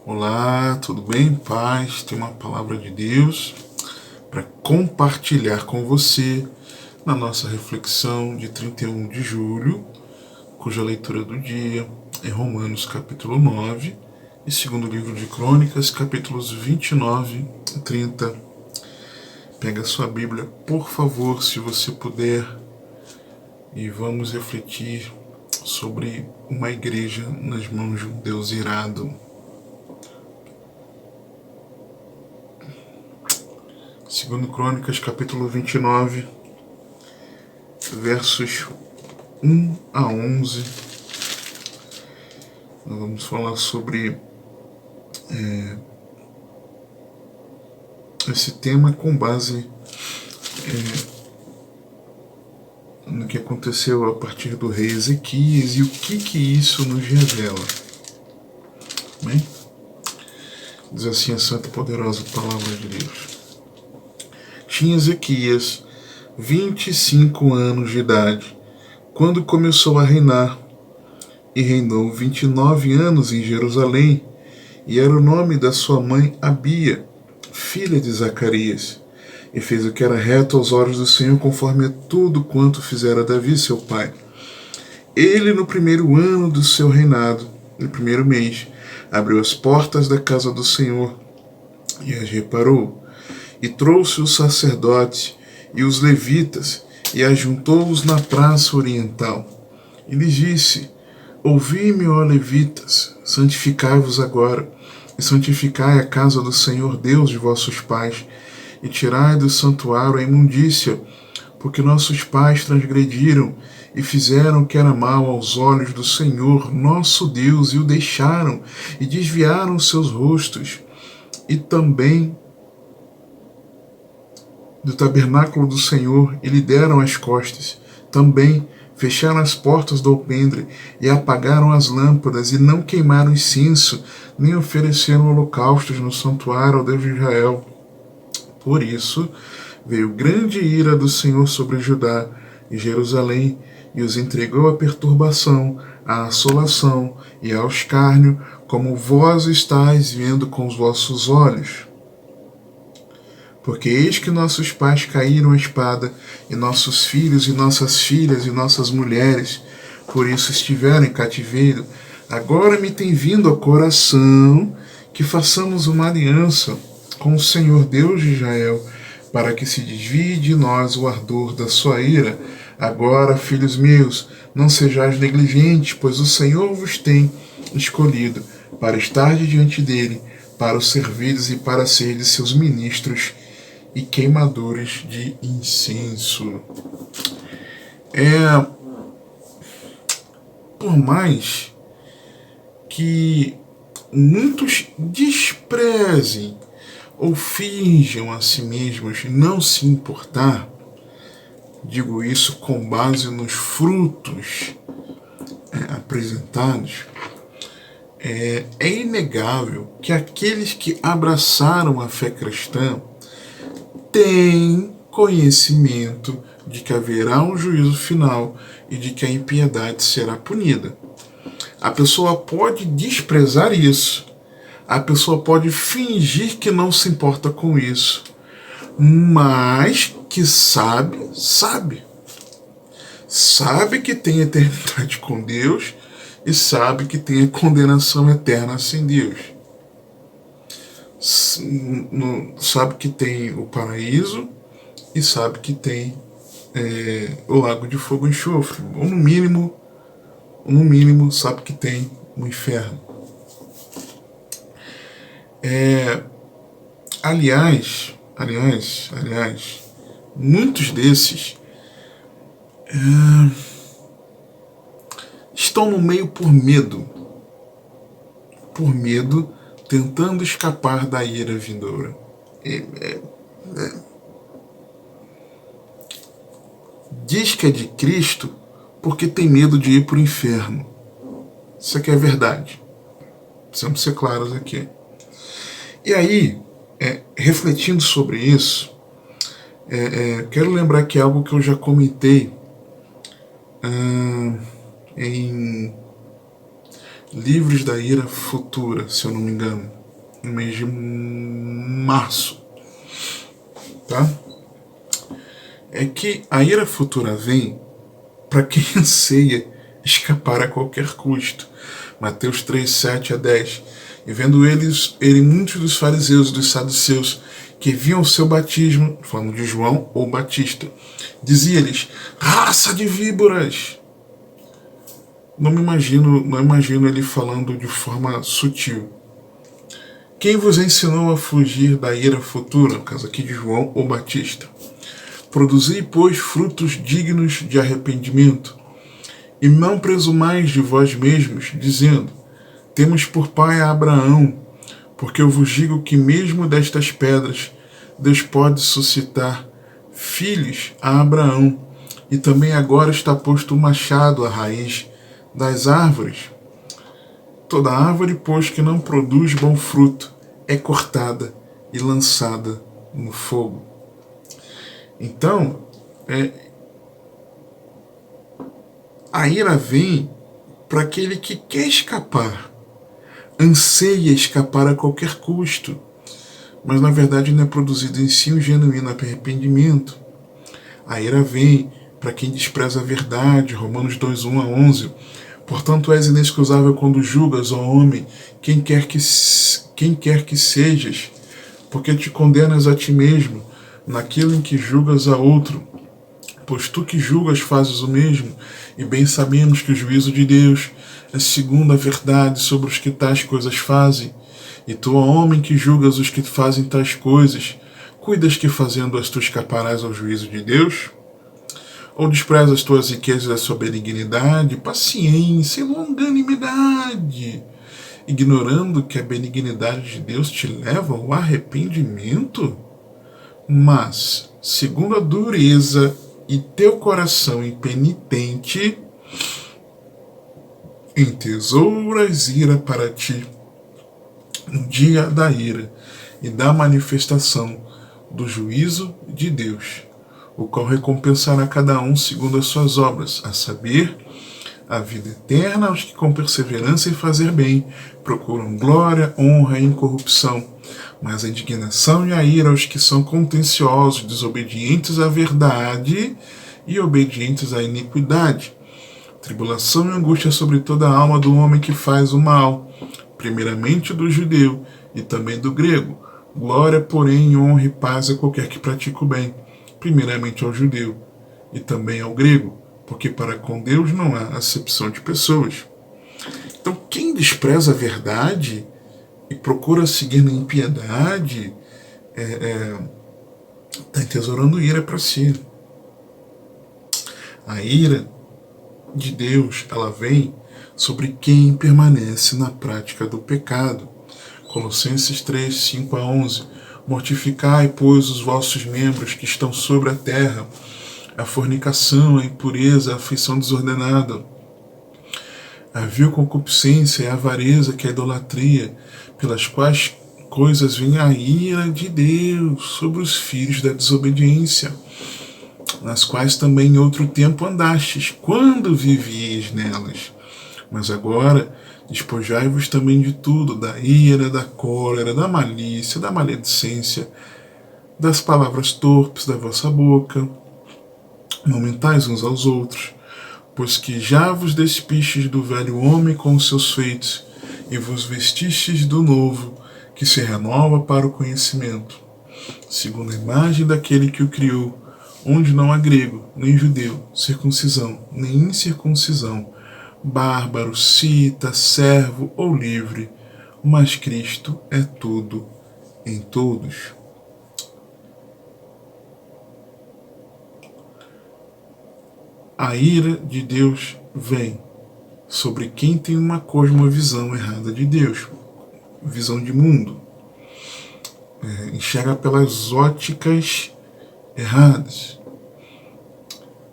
Olá, tudo bem? Paz, tem uma palavra de Deus para compartilhar com você na nossa reflexão de 31 de julho, cuja leitura do dia é Romanos capítulo 9 e segundo livro de Crônicas, capítulos 29 e 30. Pega a sua Bíblia, por favor, se você puder, e vamos refletir sobre uma igreja nas mãos de um Deus irado. Segundo Crônicas, capítulo 29, versos 1 a 11. Nós vamos falar sobre esse tema com base no que aconteceu a partir do rei Ezequias e o que isso nos revela. Bem? Diz assim a santa e poderosa palavra de Deus. Tinha Ezequias 25 anos de idade quando começou a reinar, e reinou 29 anos em Jerusalém, e era o nome da sua mãe Abia, filha de Zacarias, e fez o que era reto aos olhos do Senhor, conforme a tudo quanto fizera Davi seu pai. Ele, no primeiro ano do seu reinado, no primeiro mês, abriu as portas da casa do Senhor e as reparou, e trouxe os sacerdotes e os levitas, e ajuntou-os na praça oriental. E lhes disse: Ouvi-me, ó levitas, santificai-vos agora, e santificai a casa do Senhor Deus de vossos pais, e tirai do santuário a imundícia, porque nossos pais transgrediram e fizeram o que era mal aos olhos do Senhor, nosso Deus, e o deixaram, e desviaram seus rostos, e também do tabernáculo do Senhor, e lhe deram as costas. Também fecharam as portas do alpendre, e apagaram as lâmpadas, e não queimaram incenso, nem ofereceram holocaustos no santuário ao Deus de Israel. Por isso veio grande ira do Senhor sobre Judá e Jerusalém, e os entregou à perturbação, à assolação e ao escárnio, como vós estáis vendo com os vossos olhos. Porque eis que nossos pais caíram à espada, e nossos filhos e nossas filhas e nossas mulheres, por isso estiveram em cativeiro. Agora me tem vindo ao coração que façamos uma aliança com o Senhor Deus de Israel, para que se desvie de nós o ardor da sua ira. Agora, filhos meus, não sejais negligentes, pois o Senhor vos tem escolhido para estar diante dele, para o servirdes e para serdes seus ministros e queimadores de incenso. Por mais que muitos desprezem ou finjam a si mesmos não se importar, digo isso com base nos frutos apresentados, é inegável que aqueles que abraçaram a fé cristã têm conhecimento de que haverá um juízo final e de que a impiedade será punida. A pessoa pode desprezar isso, a pessoa pode fingir que não se importa com isso, mas que sabe que tem eternidade com Deus e sabe que tem a condenação eterna sem Deus. Sabe que tem o paraíso e sabe que tem o lago de fogo e enxofre, ou no mínimo sabe que tem o inferno. Aliás, muitos desses estão no meio por medo, tentando escapar da ira vindoura. Diz que é de Cristo porque tem medo de ir para o inferno. Isso aqui é verdade. Precisamos ser claros aqui. E aí, refletindo sobre isso, quero lembrar que é algo que eu já comentei livres da ira futura, se eu não me engano, no mês de março, tá? É que a ira futura vem para quem anseia escapar a qualquer custo. Mateus 3, 7 a 10. E vendo ele muitos dos fariseus e dos saduceus que viam o seu batismo, falando de João ou Batista, dizia-lhes: raça de víboras! Não imagino ele falando de forma sutil. Quem vos ensinou a fugir da ira futura, no caso aqui de João ou Batista? Produzi, pois, frutos dignos de arrependimento, e não presumais de vós mesmos, dizendo: temos por pai a Abraão, porque eu vos digo que mesmo destas pedras Deus pode suscitar filhos a Abraão, e também agora está posto o machado à raiz das árvores. Toda árvore, pois, que não produz bom fruto, é cortada e lançada no fogo. Então, a ira vem para aquele que quer escapar, anseia escapar a qualquer custo, mas na verdade não é produzido em si um genuíno arrependimento. A ira vem para quem despreza a verdade, Romanos 2, 1 a 11. Portanto, és inexcusável quando julgas, ó homem, quem quer que sejas, porque te condenas a ti mesmo, naquilo em que julgas a outro. Pois tu que julgas fazes o mesmo, e bem sabemos que o juízo de Deus é segundo a verdade sobre os que tais coisas fazem. E tu, ó homem, que julgas os que fazem tais coisas, cuidas que fazendo-as tu escaparás ao juízo de Deus? Ou desprezas tuas riquezas da sua benignidade, paciência e longanimidade, ignorando que a benignidade de Deus te leva ao arrependimento? Mas, segundo a dureza e teu coração impenitente, entesouras ira para ti no dia da ira e da manifestação do juízo de Deus, o qual recompensará cada um segundo as suas obras, a saber, a vida eterna aos que com perseverança em fazer bem procuram glória, honra e incorrupção, mas a indignação e a ira aos que são contenciosos, desobedientes à verdade e obedientes à iniquidade. Tribulação e angústia sobre toda a alma do homem que faz o mal, primeiramente do judeu e também do grego. Glória, porém, honra e paz a qualquer que pratica o bem, primeiramente ao judeu e também ao grego, porque para com Deus não há acepção de pessoas. Então, quem despreza a verdade e procura seguir na impiedade está entesourando ira para si. A ira de Deus, ela vem sobre quem permanece na prática do pecado. Colossenses 3, 5 a 11. Mortificai, pois, os vossos membros que estão sobre a terra, a fornicação, a impureza, a afeição desordenada, a vil concupiscência e a avareza, que é a idolatria, pelas quais coisas vem a ira de Deus sobre os filhos da desobediência, nas quais também em outro tempo andastes, quando vivíeis nelas. Mas agora despojai-vos também de tudo, da ira, da cólera, da malícia, da maledicência, das palavras torpes da vossa boca. Não mentais uns aos outros, pois que já vos despistes do velho homem com os seus feitos, e vos vestistes do novo, que se renova para o conhecimento, segundo a imagem daquele que o criou, onde não há grego, nem judeu, circuncisão, nem incircuncisão, bárbaro, cita, servo ou livre, mas Cristo é tudo em todos. A ira de Deus vem sobre quem tem uma cosmovisão errada de Deus, visão de mundo, enxerga pelas óticas erradas.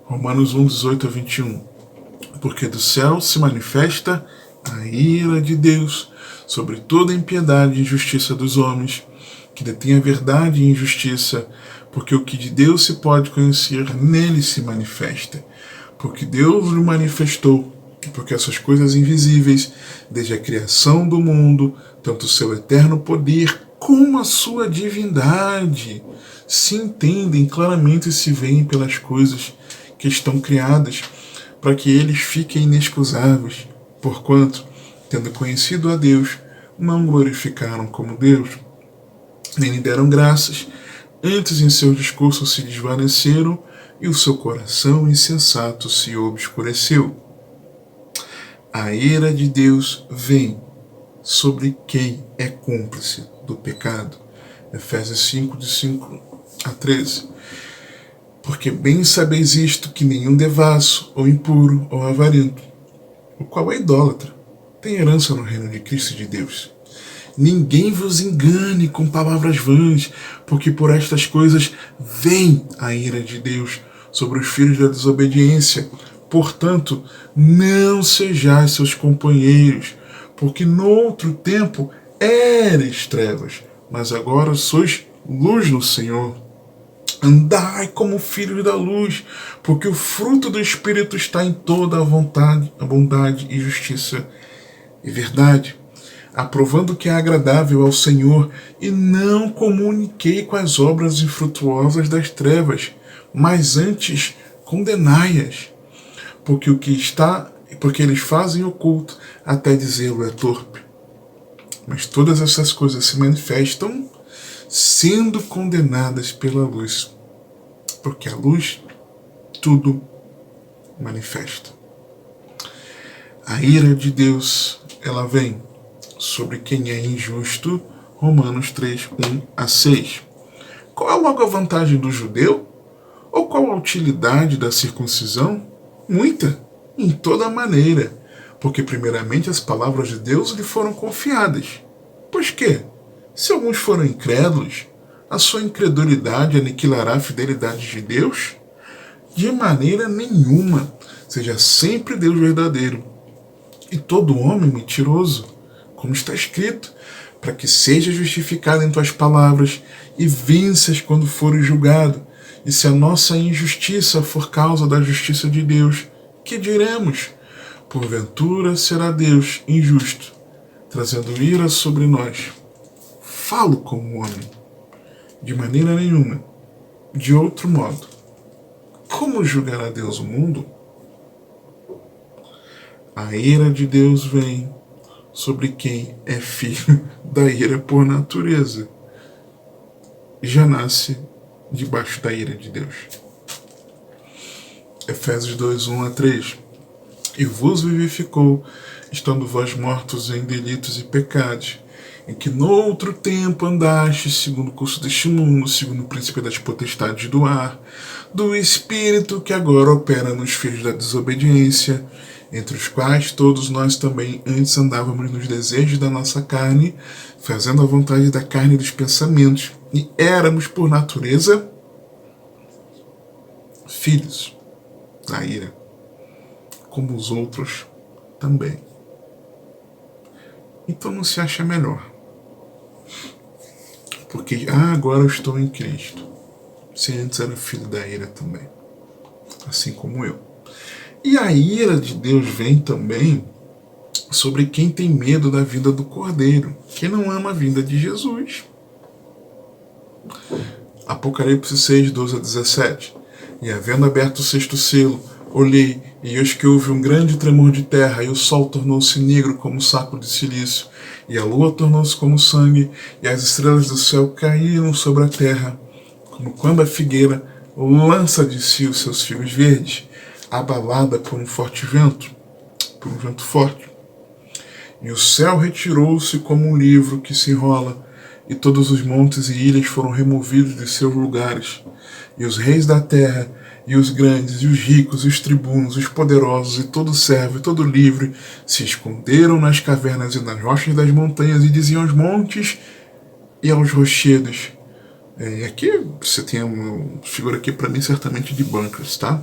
Romanos 1, 18 a 21. Porque do céu se manifesta a ira de Deus sobre toda a impiedade e injustiça dos homens, que detêm a verdade e injustiça, porque o que de Deus se pode conhecer nele se manifesta, porque Deus lhe manifestou. Porque essas coisas invisíveis, desde a criação do mundo, tanto o seu eterno poder como a sua divindade, se entendem claramente e se veem pelas coisas que estão criadas, para que eles fiquem inexcusáveis, porquanto, tendo conhecido a Deus, não glorificaram como Deus, nem lhe deram graças, antes em seus discursos se desvaneceram e o seu coração insensato se obscureceu. A ira de Deus vem sobre quem é cúmplice do pecado. Efésios 5, de 5 a 13. Porque bem sabeis isto, que nenhum devasso, ou impuro, ou avarento, o qual é idólatra, tem herança no reino de Cristo e de Deus. Ninguém vos engane com palavras vãs, porque por estas coisas vem a ira de Deus sobre os filhos da desobediência. Portanto, não sejais seus companheiros, porque no outro tempo eres trevas, mas agora sois luz no Senhor. Andai como filhos da luz, porque o fruto do Espírito está em toda a bondade e justiça e verdade, aprovando que é agradável ao Senhor, e não comuniquei com as obras infrutuosas das trevas, mas antes condenai-as, porque eles fazem oculto, até dizê-lo é torpe. Mas todas essas coisas se manifestam sendo condenadas pela luz, porque a luz tudo manifesta. A ira de Deus, ela vem sobre quem é injusto, Romanos 3, 1 a 6. Qual é logo a vantagem do judeu? Ou qual a utilidade da circuncisão? Muita, em toda maneira, porque primeiramente as palavras de Deus lhe foram confiadas. Pois que, se alguns foram incrédulos, a sua incredulidade aniquilará a fidelidade de Deus? De maneira nenhuma. Seja sempre Deus verdadeiro e todo homem mentiroso, como está escrito, para que seja justificado em tuas palavras e venças quando fores julgado. E se a nossa injustiça for causa da justiça de Deus, que diremos? Porventura será Deus injusto, trazendo ira sobre nós. Falo como homem, de maneira nenhuma. De outro modo, como julgará Deus o mundo? A ira de Deus vem sobre quem é filho da ira por natureza. Já nasce debaixo da ira de Deus. Efésios 2, 1 a 3. E vos vivificou, estando vós mortos em delitos e pecados, em que no outro tempo andastes segundo o curso deste mundo, segundo o princípio das potestades do ar, do Espírito que agora opera nos filhos da desobediência, entre os quais todos nós também antes andávamos nos desejos da nossa carne, fazendo a vontade da carne e dos pensamentos, e éramos por natureza filhos da ira, como os outros também. Então não se acha melhor, porque agora eu estou em Cristo, se antes era filho da ira também, assim como eu. E a ira de Deus vem também sobre quem tem medo da vinda do Cordeiro, que não ama a vinda de Jesus. Apocalipse 6, 12 a 17. E havendo aberto o sexto selo, olhei, e eis que houve um grande tremor de terra, e o sol tornou-se negro como saco de silício, e a lua tornou-se como sangue, e as estrelas do céu caíram sobre a terra, como quando a figueira lança de si os seus figos verdes, abalada por um forte vento, por um vento forte. E o céu retirou-se como um livro que se enrola, e todos os montes e ilhas foram removidos de seus lugares, e os reis da terra, e os grandes, e os ricos, e os tribunos, os poderosos, e todo servo, e todo livre, se esconderam nas cavernas e nas rochas das montanhas, e diziam aos montes e aos rochedos. E aqui você tem uma figura aqui para mim certamente de bancas, tá?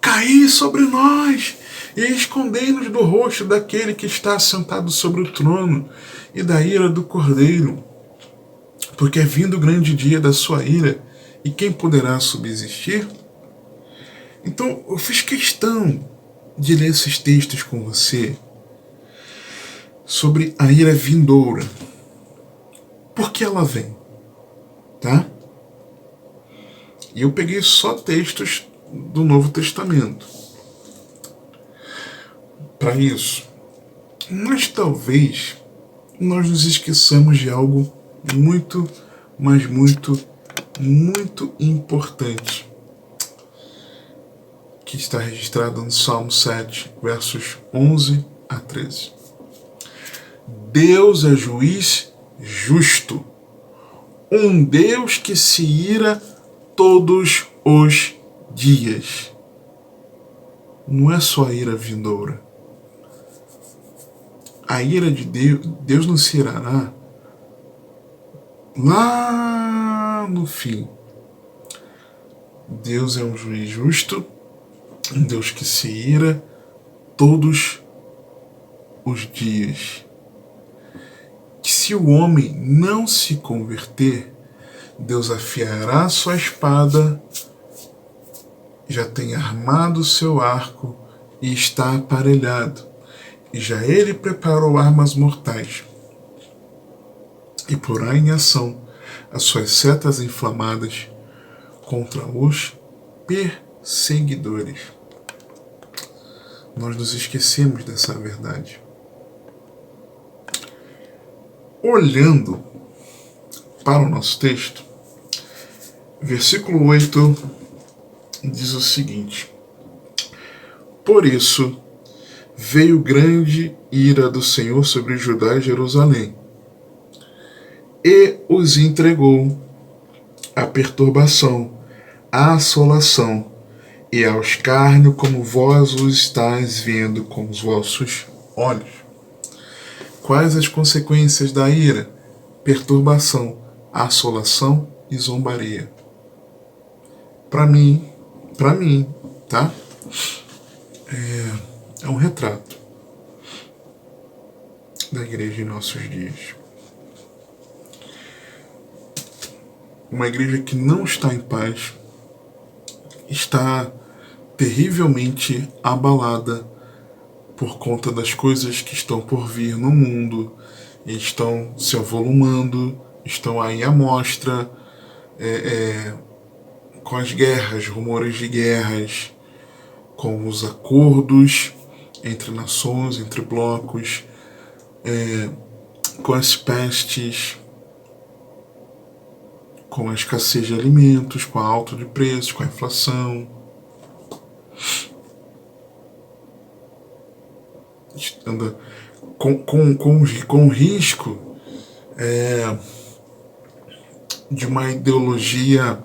Caí sobre nós e escondei-nos do rosto daquele que está sentado sobre o trono e da ira do Cordeiro, porque é vindo o grande dia da sua ira, e quem poderá subsistir? Então eu fiz questão de ler esses textos com você sobre a ira vindoura. Por que ela vem? Tá? E eu peguei só textos do Novo Testamento para isso. Mas talvez nós nos esqueçamos de algo muito, mas muito, muito importante, que está registrado no Salmo 7, versos 11 a 13. Deus é juiz justo, um Deus que se ira todos os dias. Não é só a ira vindoura. A ira de Deus não se irará lá no fim. Deus é um juiz justo, um Deus que se ira todos os dias. Que se o homem não se converter, Deus afiará sua espada, já tem armado seu arco e está aparelhado. E já ele preparou armas mortais e porá em ação as suas setas inflamadas contra os perseguidores. Nós nos esquecemos dessa verdade. Olhando para o nosso texto, versículo 8 diz o seguinte: por isso veio grande ira do Senhor sobre Judá e Jerusalém, e os entregou à perturbação, à assolação e ao escárnio, como vós o estáis vendo com os vossos olhos. Quais as consequências da ira? Perturbação, assolação e zombaria. Para mim, tá? É um retrato da igreja em nossos dias. Uma igreja que não está em paz, está terrivelmente abalada por conta das coisas que estão por vir no mundo, e estão se avolumando, estão aí à mostra, com as guerras, rumores de guerras, com os acordos entre nações, entre blocos, com as pestes, com a escassez de alimentos, com a alta de preços, com a inflação. Anda com risco de uma ideologia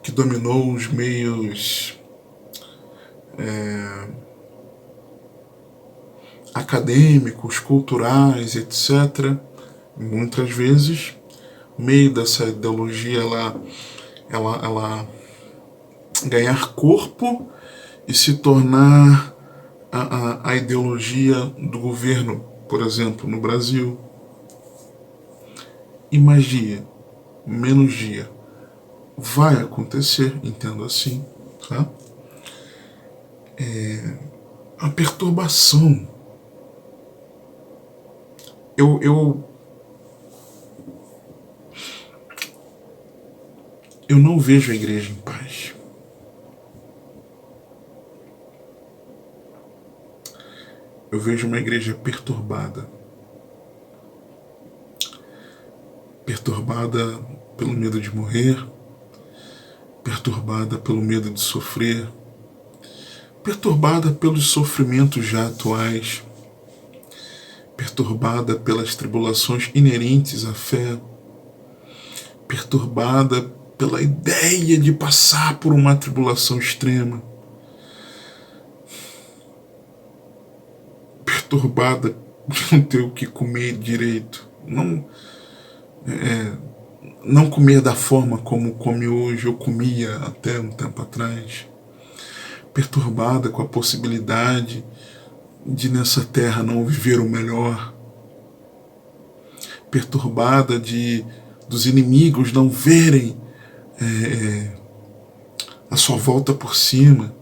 que dominou os meios acadêmicos, culturais, etc. Muitas vezes, no meio dessa ideologia, ela ganhar corpo e se tornar a ideologia do governo, por exemplo, no Brasil. E mais dia, menos dia, vai acontecer, entendo assim, tá? A perturbação. Eu não vejo a igreja em paz. Eu vejo uma igreja perturbada. Perturbada pelo medo de morrer, perturbada pelo medo de sofrer, perturbada pelos sofrimentos já atuais, perturbada pelas tribulações inerentes à fé, perturbada pela ideia de passar por uma tribulação extrema, perturbada de não ter o que comer direito, não comer da forma como come hoje, ou comia até um tempo atrás, perturbada com a possibilidade de nessa terra não viver o melhor, perturbada dos inimigos não verem a sua volta por cima,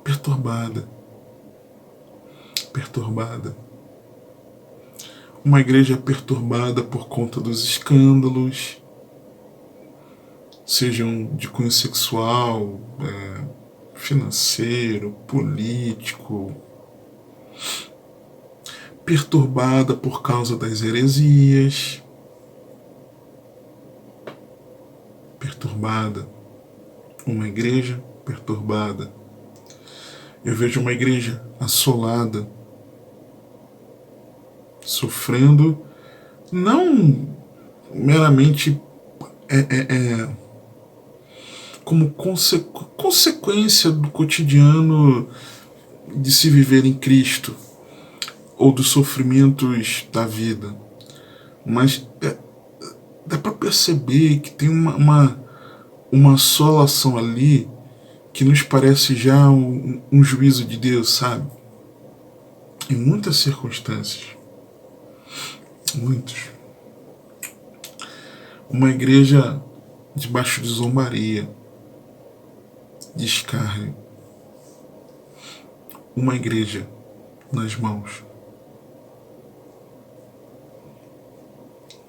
perturbada. perturbada. Uma igreja perturbada por conta dos escândalos, sejam de cunho sexual, financeiro, político, perturbada por causa das heresias, perturbada, uma igreja perturbada. Eu vejo uma igreja assolada, sofrendo, não meramente como consequência do cotidiano de se viver em Cristo, ou dos sofrimentos da vida, mas dá para perceber que tem uma assolação ali que nos parece já um juízo de Deus, sabe? Em muitas circunstâncias. Muitos. Uma igreja debaixo de zombaria, de escárnio. Uma igreja nas mãos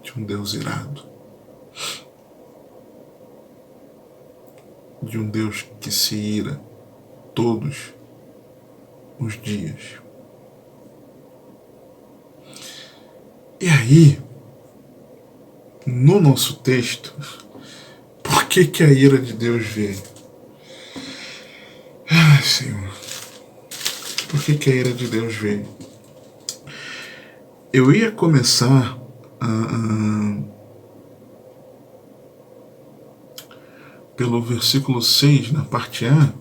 de um Deus irado. De um Deus que se ira todos os dias. E aí, no nosso texto, por que a ira de Deus veio? Ah, Senhor, por que a ira de Deus veio? Eu ia começar pelo versículo 6, na parte A,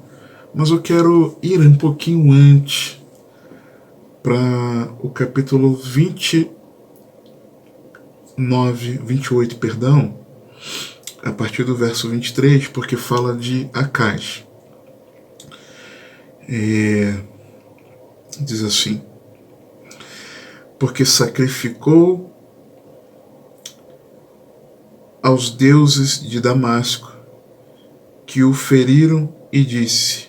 mas eu quero ir um pouquinho antes, para o capítulo 28, perdão, a partir do verso 23, porque fala de Acaz. Diz assim: porque sacrificou aos deuses de Damasco, que o feriram, e disse: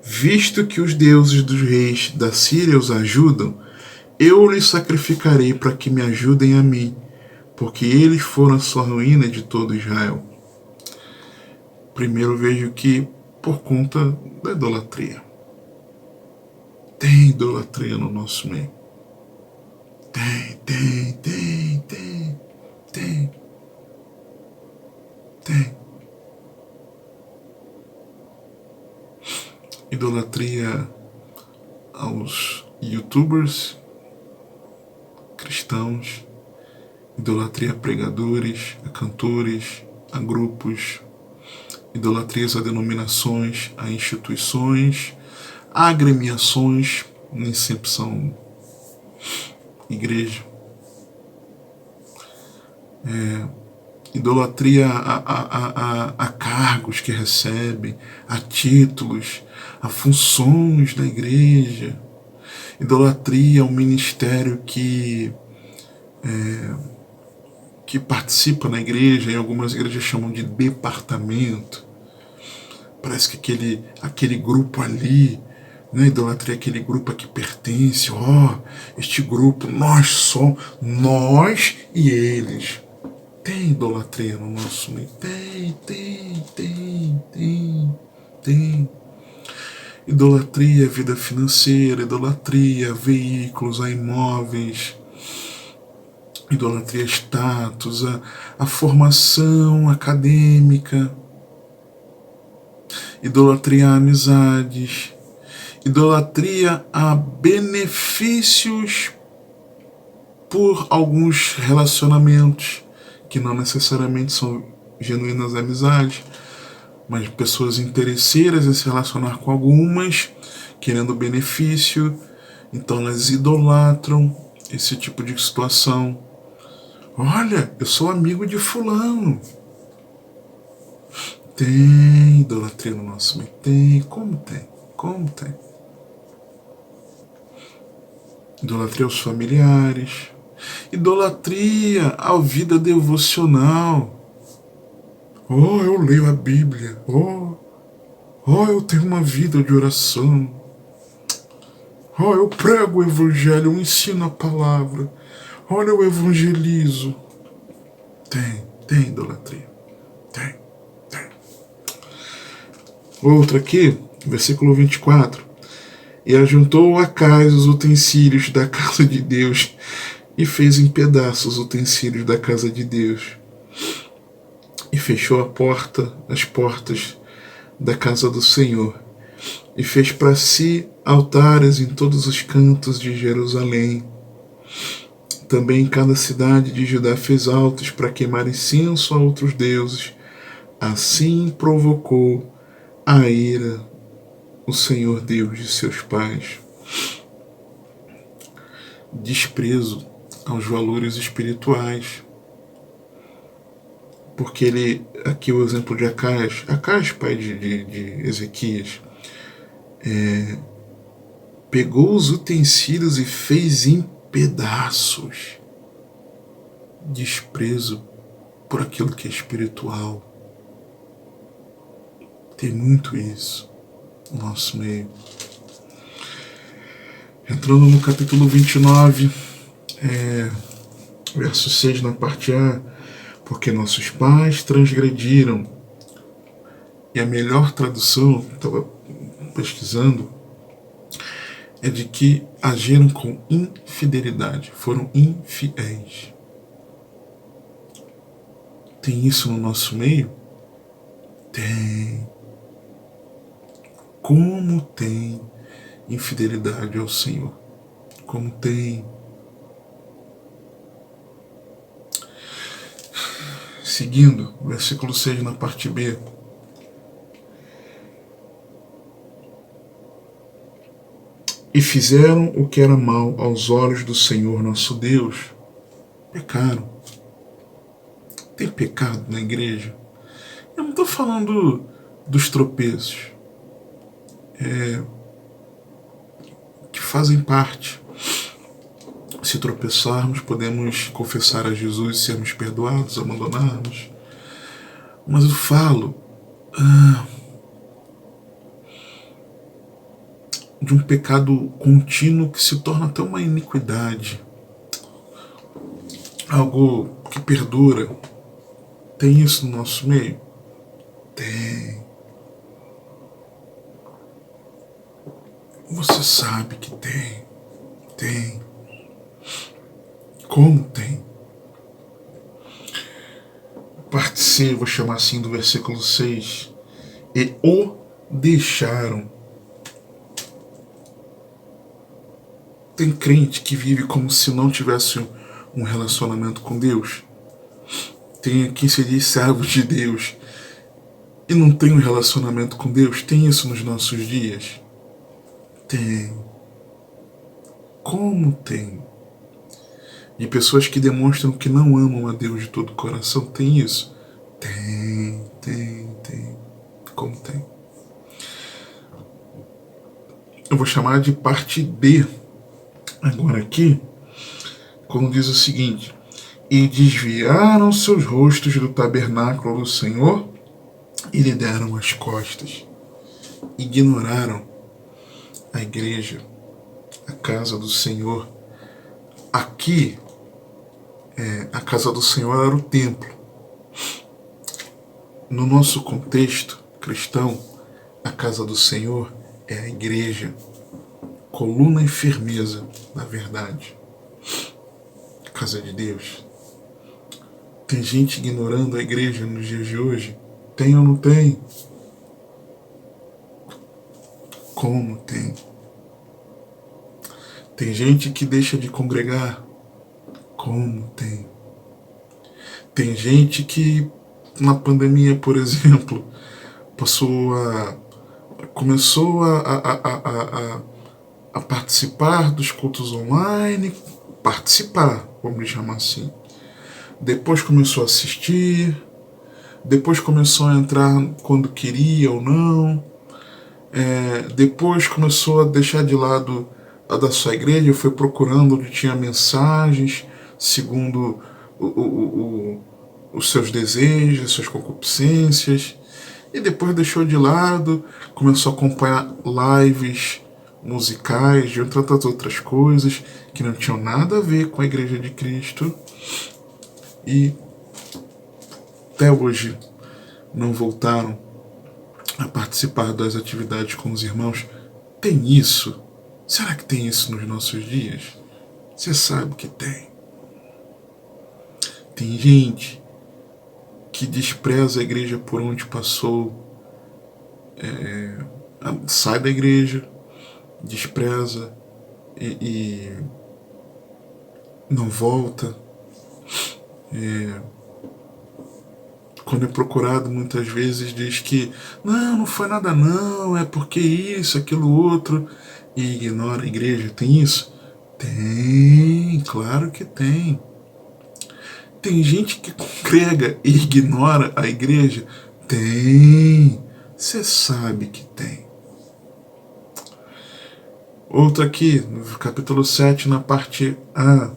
visto que os deuses dos reis da Síria os ajudam, eu lhes sacrificarei para que me ajudem a mim, porque eles foram a sua ruína de todo Israel. Primeiro vejo que por conta da idolatria. Tem idolatria no nosso meio. Tem. Idolatria aos youtubers cristãos, idolatria a pregadores, a cantores, a grupos, idolatrias a denominações, a instituições, a agremiações, nem sempre são igreja. Idolatria a cargos que recebem, a títulos, a funções da igreja. Idolatria ao ministério que participa na igreja. Em algumas igrejas chamam de departamento. Parece que aquele grupo ali, né? Idolatria é aquele grupo a que pertence. Este grupo, nós e eles. Tem idolatria no nosso meio? Tem. Idolatria à vida financeira, idolatria a veículos, a imóveis, idolatria a status, a formação acadêmica, idolatria a amizades, idolatria a benefícios por alguns relacionamentos, que não necessariamente são genuínas amizades, mas pessoas interesseiras em se relacionar com algumas, querendo benefício, então elas idolatram esse tipo de situação. Olha, eu sou amigo de fulano. Tem idolatria no nosso meio? Tem. Como tem? Idolatria aos familiares, idolatria à vida devocional. Eu leio a Bíblia. Eu tenho uma vida de oração. Oh, eu prego o evangelho, eu ensino a palavra. Olha, eu evangelizo. Tem idolatria. Tem. Outra aqui, versículo 24. E ajuntou Acais os utensílios da casa de Deus e fez em pedaços os utensílios da casa de Deus. E fechou as portas da casa do Senhor. E fez para si altares em todos os cantos de Jerusalém. Também em cada cidade de Judá fez altos para queimar incenso a outros deuses. Assim provocou a ira o Senhor Deus de seus pais. Desprezo aos valores espirituais. Porque ele, aqui o exemplo de Acais, pai de Ezequias, pegou os utensílios e fez em pedaços. Desprezo por aquilo que é espiritual. Tem muito isso no nosso meio. Entrando no capítulo 29, verso 6 na parte A, porque nossos pais transgrediram. E a melhor tradução, estava pesquisando, é de que agiram com infidelidade, foram infiéis. Tem isso no nosso meio? Tem. Como tem infidelidade ao Senhor? Como tem. Seguindo, versículo 6 na parte B. E fizeram o que era mal aos olhos do Senhor nosso Deus. Pecaram. Tem pecado na igreja? Eu não estou falando dos tropeços. Que fazem parte. Se tropeçarmos, podemos confessar a Jesus, sermos perdoados, abandonarmos. Mas eu falo de um pecado contínuo que se torna até uma iniquidade. Algo que perdura. Tem isso no nosso meio? Tem. Você sabe que tem. Tem. Como tem? Parte C, vou chamar assim do versículo 6. E o deixaram. Tem crente que vive como se não tivesse um relacionamento com Deus. Tem quem se diz servos de Deus e não tem um relacionamento com Deus. Tem isso nos nossos dias? Tem. Como tem? De pessoas que demonstram que não amam a Deus de todo o coração. Tem isso? Tem. Como tem? Eu vou chamar de parte D. Agora aqui, quando diz o seguinte: e desviaram seus rostos do tabernáculo do Senhor e lhe deram as costas. Ignoraram a igreja, a casa do Senhor. Aqui, a casa do Senhor era o templo. No nosso contexto cristão, a casa do Senhor é a igreja, coluna e firmeza da verdade, casa de Deus. Tem gente ignorando a igreja nos dias de hoje? Tem ou não tem? Como tem? Tem gente que deixa de congregar? Como tem? Tem gente que na pandemia, por exemplo, começou a participar dos cultos online, vamos chamar assim. Depois começou a assistir, depois começou a entrar quando queria ou não, depois começou a deixar de lado a da sua igreja, foi procurando onde tinha mensagens, segundo os seus desejos, as suas concupiscências, e depois deixou de lado, começou a acompanhar lives musicais, de tantas outras coisas que não tinham nada a ver com a Igreja de Cristo e até hoje não voltaram a participar das atividades com os irmãos. Tem isso? Será que tem isso nos nossos dias? Você sabe que tem. Tem gente que despreza a igreja por onde passou, sai da igreja, despreza e não volta. Quando é procurado, muitas vezes diz que não foi nada não, é porque isso, aquilo, outro, e ignora a igreja. Tem isso? Tem, claro que tem. Tem gente que congrega e ignora a igreja? Tem, você sabe que tem. Outro aqui, no capítulo 7, na parte A,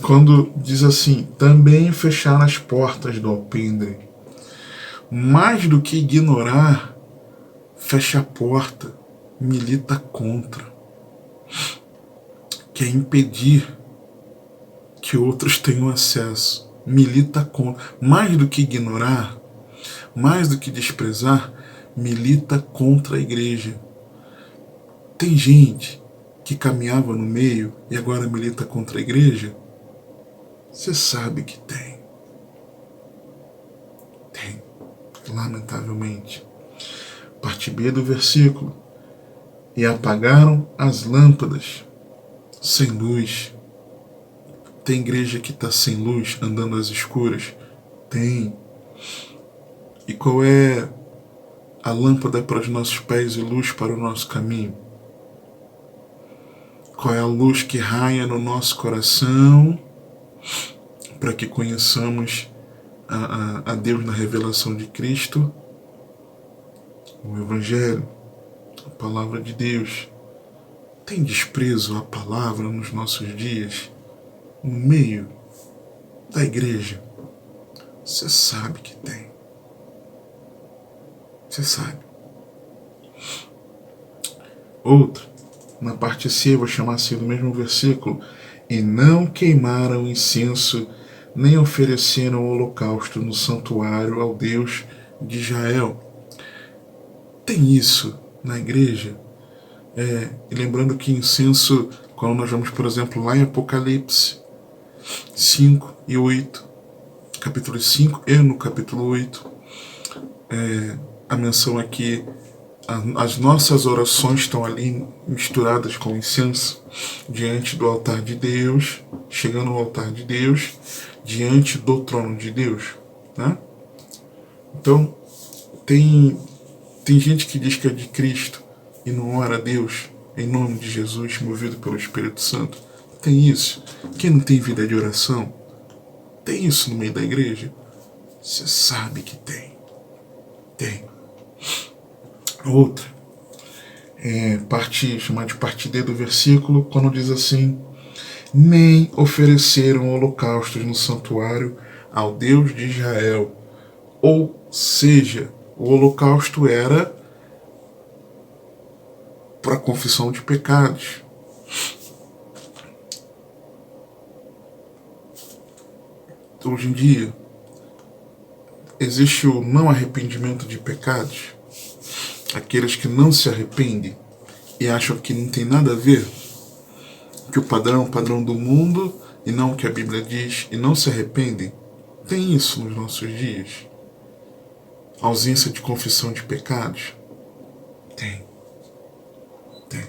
quando diz assim: também fechar as portas do alpendre. Mais do que ignorar, fecha a porta, milita contra. Quer impedir que outros tenham acesso. Milita contra. Mais do que ignorar, mais do que desprezar, milita contra a igreja. Tem gente que caminhava no meio e agora milita contra a igreja? Você sabe que tem. Tem. Lamentavelmente. Parte B do versículo. E apagaram as lâmpadas, sem luz. Tem igreja que está sem luz, andando às escuras? Tem. E qual é a lâmpada para os nossos pés e luz para o nosso caminho? Qual é a luz que raia no nosso coração para que conheçamos a Deus na revelação de Cristo? O Evangelho, a Palavra de Deus. Tem desprezo à palavra nos nossos dias? No meio da igreja? Você sabe que tem. Você sabe. Outra, na parte C, vou chamar assim do mesmo versículo. E não queimaram incenso, nem ofereceram holocausto no santuário ao Deus de Israel. Tem isso na igreja? E lembrando que incenso, quando nós vamos, por exemplo, lá em Apocalipse 5 e 8, capítulo 5 e no capítulo 8, a menção aqui, as nossas orações estão ali misturadas com incenso, diante do altar de Deus, chegando ao altar de Deus, diante do trono de Deus, né? Então, tem gente que diz que é de Cristo e não ora a Deus em nome de Jesus, movido pelo Espírito Santo. Tem isso. Quem não tem vida de oração? Tem isso no meio da igreja? Você sabe que tem. Tem. Outra, chamada de parte D do versículo, quando diz assim: nem ofereceram holocaustos no santuário ao Deus de Israel. Ou seja, o holocausto era para a confissão de pecados. Hoje em dia, existe o não arrependimento de pecados. Aqueles que não se arrependem e acham que não tem nada a ver, que o padrão é o padrão do mundo e não o que a Bíblia diz, e não se arrependem. Tem isso nos nossos dias? Ausência de confissão de pecados? Tem. Tem.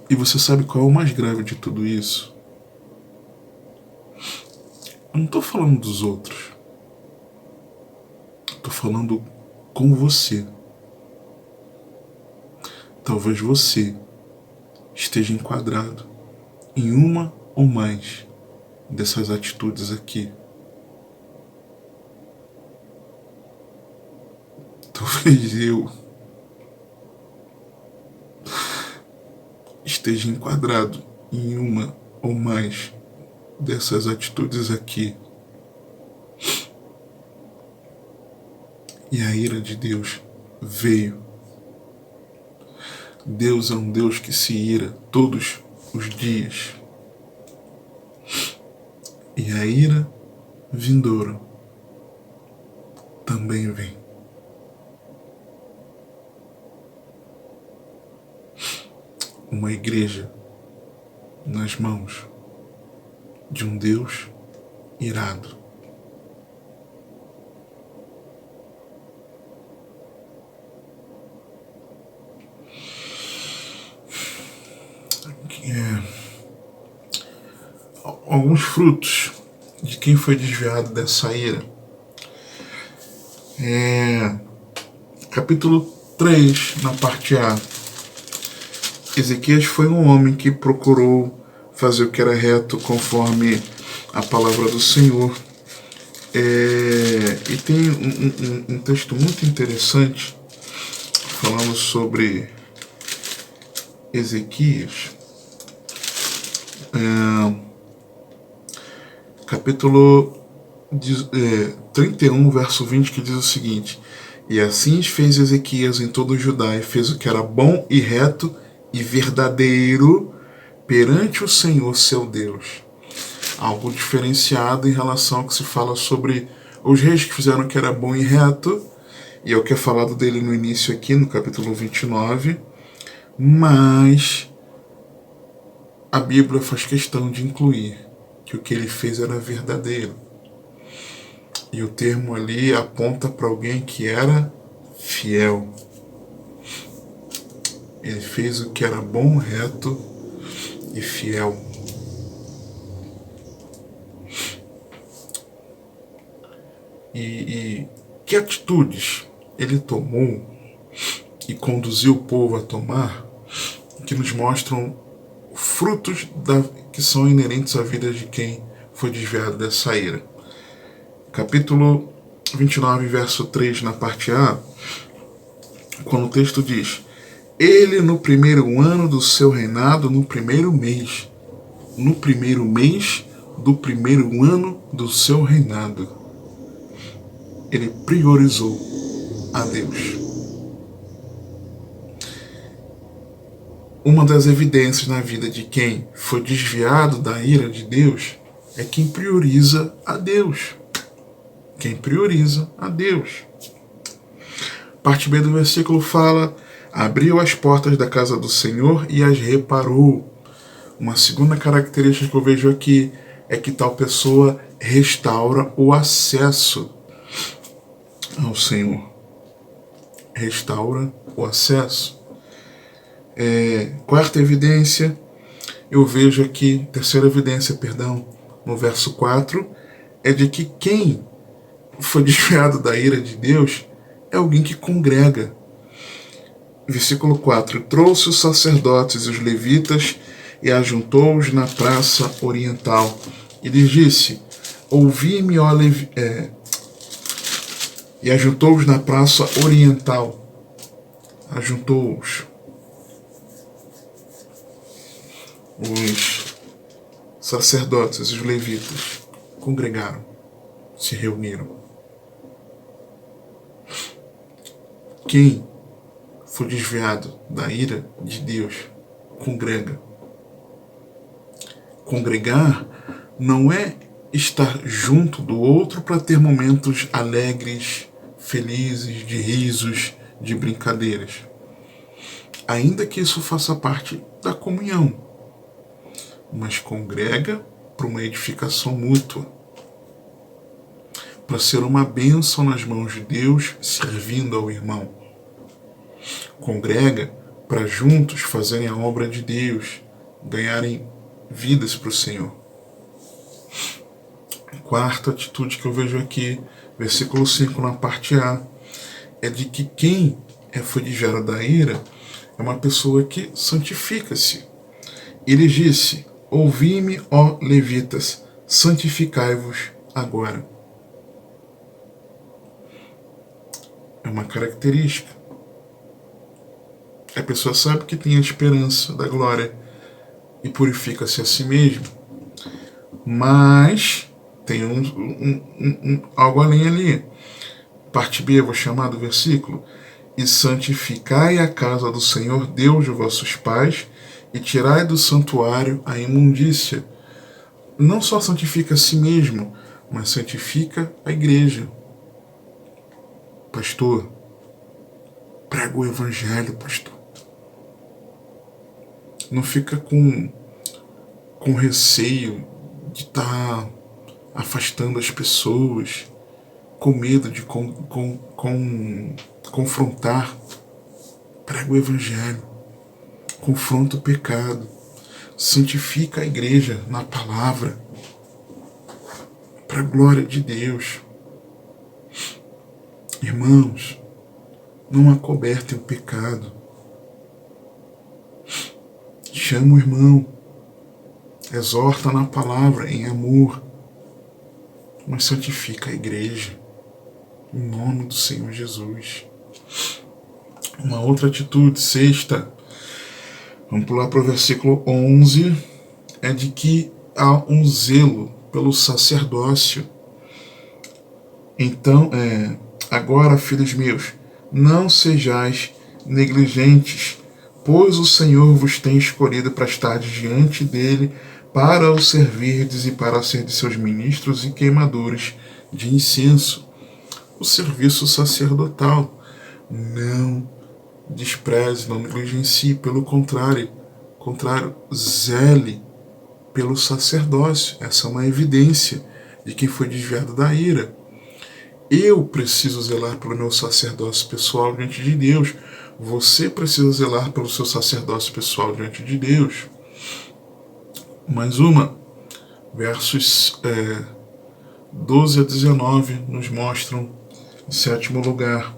E você sabe qual é o mais grave de tudo isso? Eu não estou falando dos outros. Estou falando com você. Talvez você esteja enquadrado em uma ou mais dessas atitudes aqui. Talvez eu esteja enquadrado em uma ou mais dessas atitudes aqui. E a ira de Deus veio. Deus é um Deus que se ira todos os dias. E a ira vindoura também vem. Uma igreja nas mãos de um Deus irado. Alguns frutos de quem foi desviado dessa ira. Capítulo 3, na parte A. Ezequias foi um homem que procurou fazer o que era reto conforme a palavra do Senhor. E tem um texto muito interessante falando sobre Ezequias. Capítulo 31, verso 20, que diz o seguinte: E assim fez Ezequias em todo o Judá, e fez o que era bom e reto e verdadeiro perante o Senhor seu Deus. Algo diferenciado em relação ao que se fala sobre os reis que fizeram o que era bom e reto, e é o que é falado dele no início aqui, no capítulo 29, mas a Bíblia faz questão de incluir que o que ele fez era verdadeiro. E o termo ali aponta para alguém que era fiel. Ele fez o que era bom, reto e fiel. E que atitudes ele tomou e conduziu o povo a tomar, que nos mostram frutos que são inerentes à vida de quem foi desviado dessa ira. Capítulo 29, verso 3, na parte A, quando o texto diz: Ele no primeiro ano do seu reinado, no primeiro mês do primeiro ano do seu reinado, ele priorizou a Deus. Uma das evidências na vida de quem foi desviado da ira de Deus é quem prioriza a Deus. Quem prioriza a Deus. Parte B do versículo fala: abriu as portas da casa do Senhor e as reparou. Uma segunda característica que eu vejo aqui é que tal pessoa restaura o acesso ao Senhor. Restaura o acesso. Quarta evidência, eu vejo aqui, terceira evidência, perdão, no verso 4, é de que quem foi desviado da ira de Deus é alguém que congrega. Versículo 4: trouxe os sacerdotes e os levitas e ajuntou-os na praça oriental. E lhes disse: ouvi-me, ó e ajuntou-os na praça oriental. Ajuntou-os. Os sacerdotes e os levitas congregaram, se reuniram. Quem foi desviado da ira de Deus congrega. Congregar não é estar junto do outro para ter momentos alegres, felizes, de risos, de brincadeiras. Ainda que isso faça parte da comunhão, mas congrega para uma edificação mútua, para ser uma bênção nas mãos de Deus, servindo ao irmão. Congrega para juntos fazerem a obra de Deus, ganharem vidas para o Senhor. Quarta atitude que eu vejo aqui, versículo 5, na parte A, é de que quem foi desviado da ira é uma pessoa que santifica-se. Ele disse: ouvi-me, ó levitas, santificai-vos agora. É uma característica. A pessoa sabe que tem a esperança da glória e purifica-se a si mesmo. Mas tem algo além ali. Parte B, eu vou chamar do versículo. e santificai a casa do Senhor Deus de vossos pais, e tirai do santuário a imundícia. Não só santifica a si mesmo, mas santifica a igreja. Pastor, prega o evangelho, pastor. Não fica com receio de estar afastando as pessoas, com medo de confrontar. Prega o evangelho, confronta o pecado, santifica a igreja na palavra, para a glória de Deus. Irmãos, não acobertem o pecado. Chama o irmão, exorta na palavra, em amor, mas santifica a igreja, em nome do Senhor Jesus. Uma outra atitude, sexta, vamos pular para o versículo 11, é de que há um zelo pelo sacerdócio. Então, agora, filhos meus, não sejais negligentes, pois o Senhor vos tem escolhido para estar diante dele, para o servirdes e para ser de seus ministros e queimadores de incenso. O serviço sacerdotal. Não despreze, não negligencie, pelo contrário, zele pelo sacerdócio. Essa é uma evidência de quem foi desviado da ira. Eu preciso zelar pelo meu sacerdócio pessoal diante de Deus. Você precisa zelar pelo seu sacerdócio pessoal diante de Deus. Mais uma, versos 12 a 19 nos mostram, em sétimo lugar,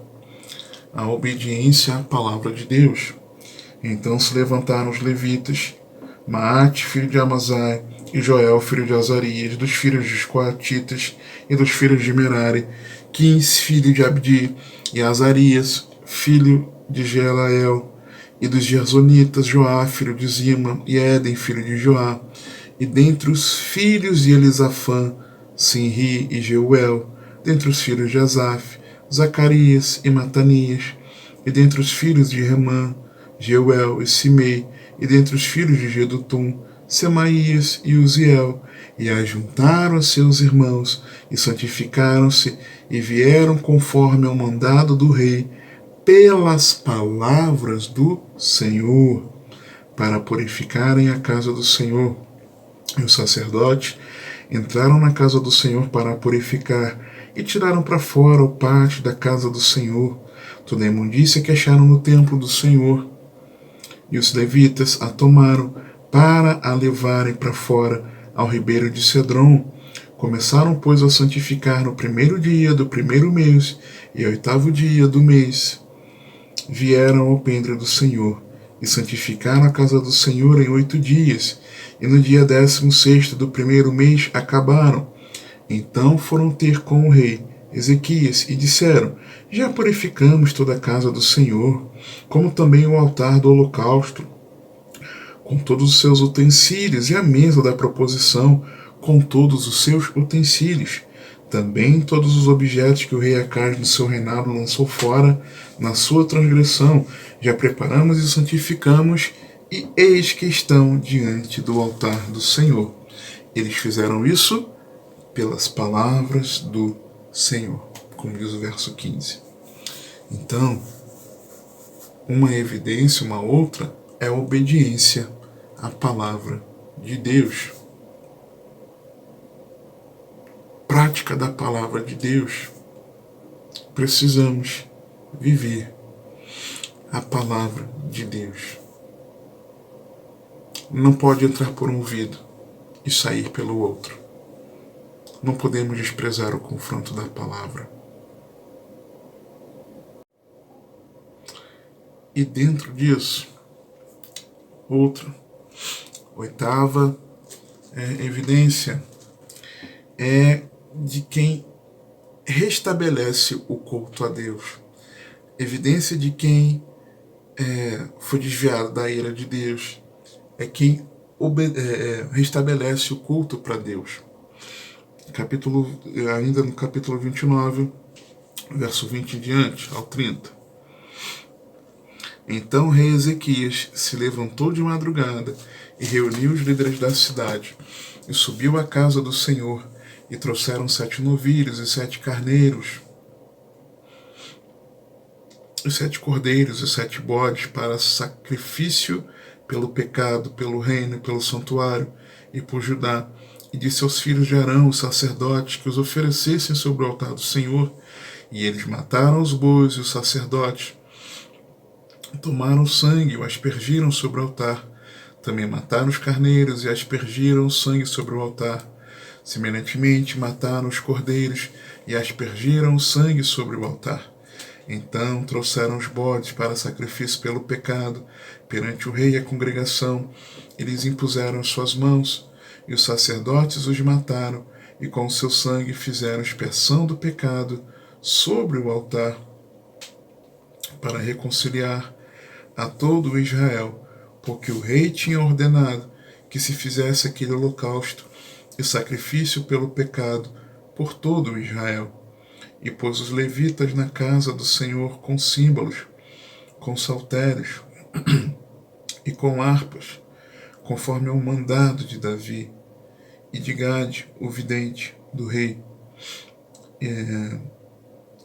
a obediência à palavra de Deus. Então se levantaram os levitas, Maate, filho de Amazai, e Joel, filho de Azarias, dos filhos dos Coatitas e dos filhos de Merari, Quins, filho de Abdi, e Azarias, filho de Jelael, e dos Gersonitas, Joá, filho de Zima, e Éden, filho de Joá, e dentre os filhos de Elisafã, Sinri e Jeuel, dentre os filhos de Asaf, Zacarias e Matanias, e dentre os filhos de Remã, Jeuel e Simei, e dentre os filhos de Jedutum, Semaías e Uziel, e ajuntaram a seus irmãos, e santificaram-se, e vieram conforme ao mandado do rei, pelas palavras do Senhor, para purificarem a casa do Senhor. E os sacerdotes entraram na casa do Senhor para a purificar, e tiraram para fora o pátio da casa do Senhor, toda a imundícia que acharam no templo do Senhor. E os levitas a tomaram para a levarem para fora ao ribeiro de Cedron. Começaram, pois, a santificar no primeiro dia do primeiro mês e ao oitavo dia do mês. Vieram ao pendre do Senhor e santificaram a casa do Senhor em 8 dias. E no dia 16º do primeiro mês acabaram. Então foram ter com o rei Ezequias e disseram: já purificamos toda a casa do Senhor, como também o altar do holocausto, com todos os seus utensílios, e a mesa da proposição, com todos os seus utensílios. Também todos os objetos que o rei Acaz no seu reinado lançou fora na sua transgressão, já preparamos e santificamos, e eis que estão diante do altar do Senhor. Eles fizeram isso pelas palavras do Senhor, como diz o verso 15. Então, uma evidência, uma outra, é a obediência à palavra de Deus. Prática da palavra de Deus. Precisamos viver a palavra de Deus. Não pode entrar por um ouvido e sair pelo outro. Não podemos desprezar o confronto da palavra. E dentro disso, oitava evidência é de quem restabelece o culto a Deus. Evidência de quem foi desviado da ira de Deus é quem restabelece o culto para Deus. Ainda no capítulo 29, verso 20 em diante, ao 30. Então o rei Ezequias se levantou de madrugada e reuniu os líderes da cidade, e subiu à casa do Senhor, e trouxeram 7 novilhos e 7 carneiros, e 7 cordeiros e 7 bodes para sacrifício pelo pecado, pelo reino, pelo santuário e por Judá. E disse aos filhos de Arão, os sacerdotes, que os oferecessem sobre o altar do Senhor. E eles mataram os bois e os sacerdotes tomaram o sangue e o aspergiram sobre o altar. Também mataram os carneiros e aspergiram o sangue sobre o altar. Semelhantemente, mataram os cordeiros e aspergiram o sangue sobre o altar. Então trouxeram os bodes para sacrifício pelo pecado perante o rei e a congregação, e lhes impuseram as suas mãos, e os sacerdotes os mataram, e com o seu sangue fizeram expiação do pecado sobre o altar, para reconciliar a todo o Israel, porque o rei tinha ordenado que se fizesse aquele holocausto e sacrifício pelo pecado por todo o Israel. E pôs os levitas na casa do Senhor com símbolos, com saltérios e com harpas, conforme ao mandado de Davi e de Gade, o vidente do rei,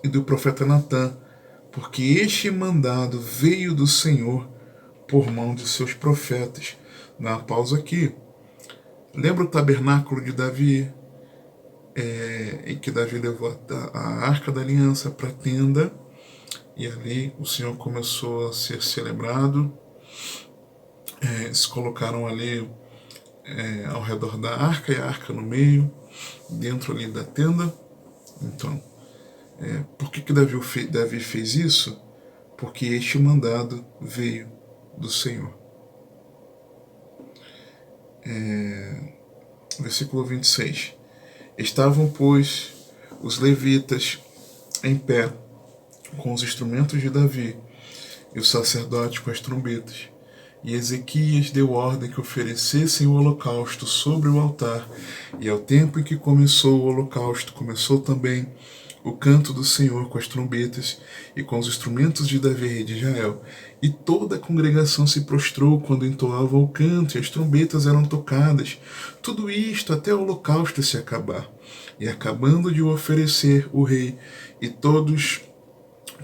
e do profeta Natã, porque este mandado veio do Senhor por mão de seus profetas. Dá uma pausa aqui. Lembra o tabernáculo de Davi? Em que Davi levou a Arca da Aliança para a tenda, e ali o Senhor começou a ser celebrado. Se colocaram ali ao redor da arca, e a arca no meio, dentro ali da tenda. Então, por que Davi fez isso? Porque este mandado veio do Senhor. Versículo 26. Estavam, pois, os levitas em pé, com os instrumentos de Davi, e os sacerdotes com as trombetas. E Ezequias deu ordem que oferecessem o holocausto sobre o altar. E ao tempo em que começou o holocausto, começou também o canto do Senhor com as trombetas e com os instrumentos de Davi, rei de Israel. E toda a congregação se prostrou quando entoava o canto, e as trombetas eram tocadas. Tudo isto até o holocausto se acabar. E acabando de o oferecer, o rei e todos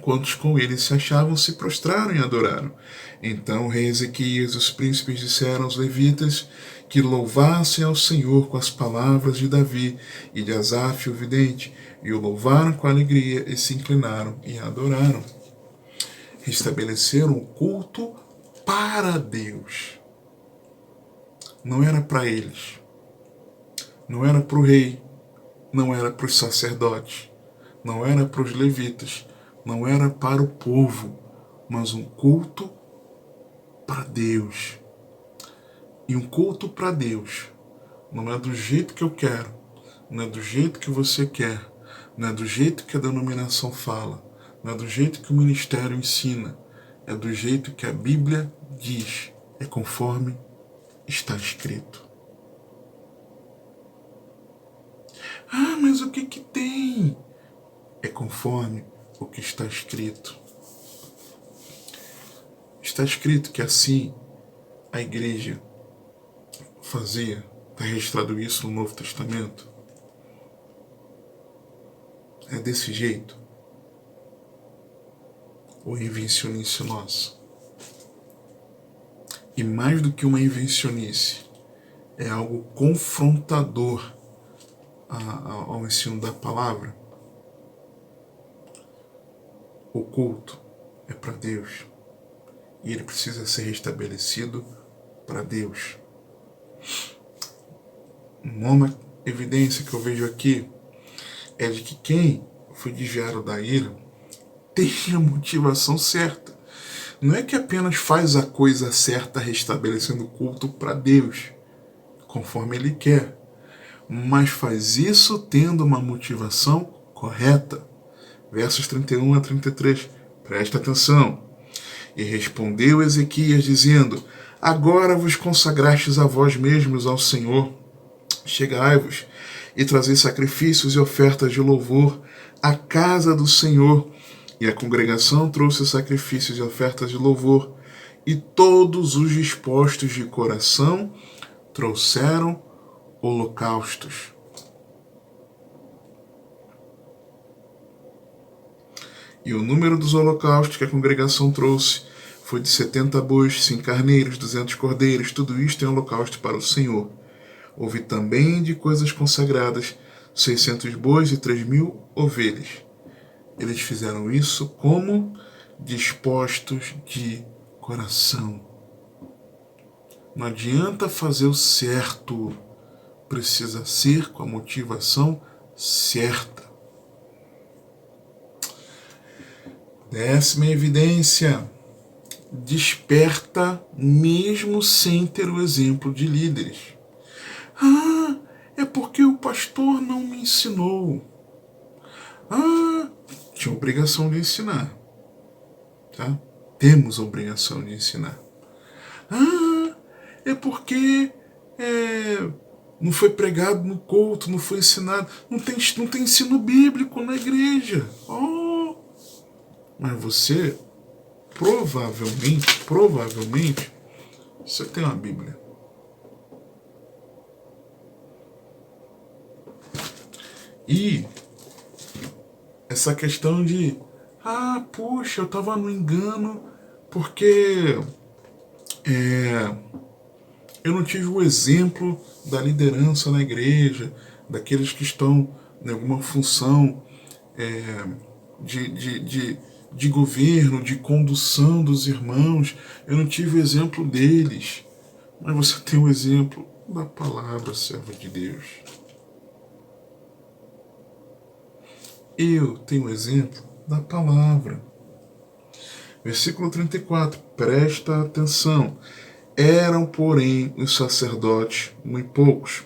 quantos com ele se achavam se prostraram e adoraram. Então o rei Ezequias e os príncipes disseram aos levitas que louvassem ao Senhor com as palavras de Davi e de Asaf, o vidente, e o louvaram com alegria e se inclinaram e adoraram. Restabeleceram o culto para Deus. Não era para eles. Não era para o rei. Não era para os sacerdotes. Não era para os levitas. Não era para o povo. Mas um culto para Deus. E um culto para Deus não é do jeito que eu quero. Não é do jeito que você quer. Não é do jeito que a denominação fala. Não é do jeito que o ministério ensina. É do jeito que a Bíblia diz. É conforme está escrito. Ah, mas o que tem? É conforme o que está escrito. Está escrito que assim a igreja fazia. Está registrado isso no Novo Testamento. É desse jeito? Ou é invencionice nossa? E mais do que uma invencionice, é algo confrontador ao ensino da palavra. O culto é para Deus. E ele precisa ser restabelecido para Deus. Uma evidência que eu vejo aqui é de que quem foi desviado da ira tem a motivação certa. Não é que apenas faz a coisa certa restabelecendo o culto para Deus, conforme ele quer, mas faz isso tendo uma motivação correta. Versos 31 a 33. Presta atenção. E respondeu Ezequias, dizendo: agora vos consagrastes a vós mesmos ao Senhor. Chegai-vos e trazei sacrifícios e ofertas de louvor à casa do Senhor, E a congregação trouxe sacrifícios e ofertas de louvor, e todos os dispostos de coração trouxeram holocaustos. E o número dos holocaustos que a congregação trouxe foi de 70 bois, 100 carneiros, 200 cordeiros, tudo isto em holocausto para o Senhor. Houve também de coisas consagradas 600 bois e 3.000 ovelhas. Eles fizeram isso como dispostos de coração. Não adianta fazer o certo, precisa ser com a motivação certa. 10ª evidência: desperta mesmo sem ter o exemplo de líderes. Ah, é porque o pastor não me ensinou. Ah, tinha obrigação de ensinar. Tá? Temos a obrigação de ensinar. Ah, é porque não foi pregado no culto, não foi ensinado. Não tem ensino bíblico na igreja. Oh, mas você, provavelmente, você tem uma Bíblia. E essa questão de, puxa, eu estava no engano porque eu não tive o exemplo da liderança na igreja, daqueles que estão em alguma função de governo, de condução dos irmãos. Eu não tive o exemplo deles. Mas você tem o exemplo da palavra, servo de Deus. Eu tenho o exemplo da palavra. Versículo 34, presta atenção. Eram, porém, os sacerdotes muito poucos,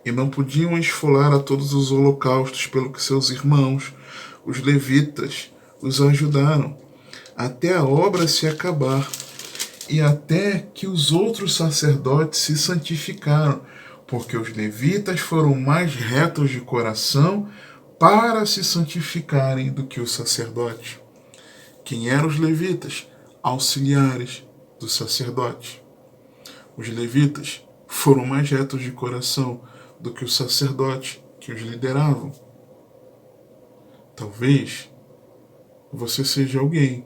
e não podiam esfolar a todos os holocaustos, pelo que seus irmãos, os levitas, os ajudaram, até a obra se acabar, e até que os outros sacerdotes se santificaram, porque os levitas foram mais retos de coração para se santificarem do que os sacerdotes. Quem eram os levitas? Auxiliares dos sacerdotes. Os levitas foram mais retos de coração do que os sacerdotes que os lideravam. Talvez você seja alguém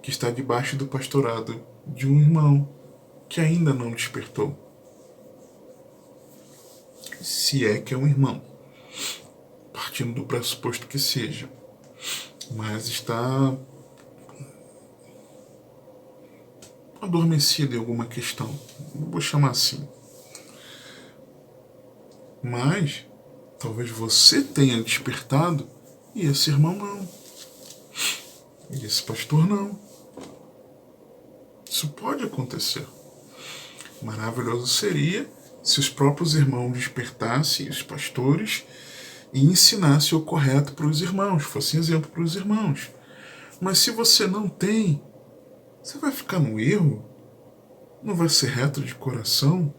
que está debaixo do pastorado de um irmão que ainda não despertou. Se é que é um irmão, partindo do pressuposto que seja, mas está adormecido em alguma questão, vou chamar assim. Mas talvez você tenha despertado e esse irmão não, e esse pastor não. Isso pode acontecer. Maravilhoso seria se os próprios irmãos despertassem, os pastores, e ensinassem o correto para os irmãos, fossem exemplo para os irmãos. Mas se você não tem, você vai ficar no erro? Não vai ser reto de coração?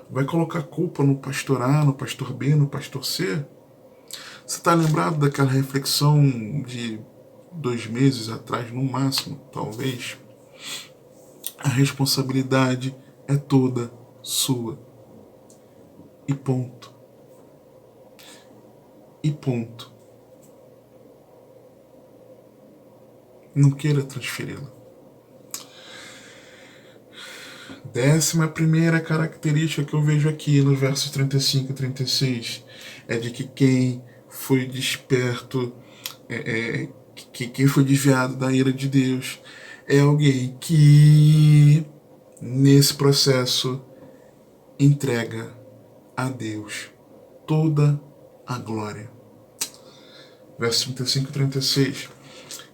Vai colocar culpa no pastor A, no pastor B, no pastor C? Você está lembrado daquela reflexão de 2 meses atrás, no máximo, talvez? A responsabilidade é toda sua. E ponto. E ponto. Não queira transferi-la. 11ª característica que eu vejo aqui nos versos 35 e 36 é de que quem foi desperto, quem foi desviado da ira de Deus, é alguém que, nesse processo, entrega a Deus toda a glória. Versos 35 e 36.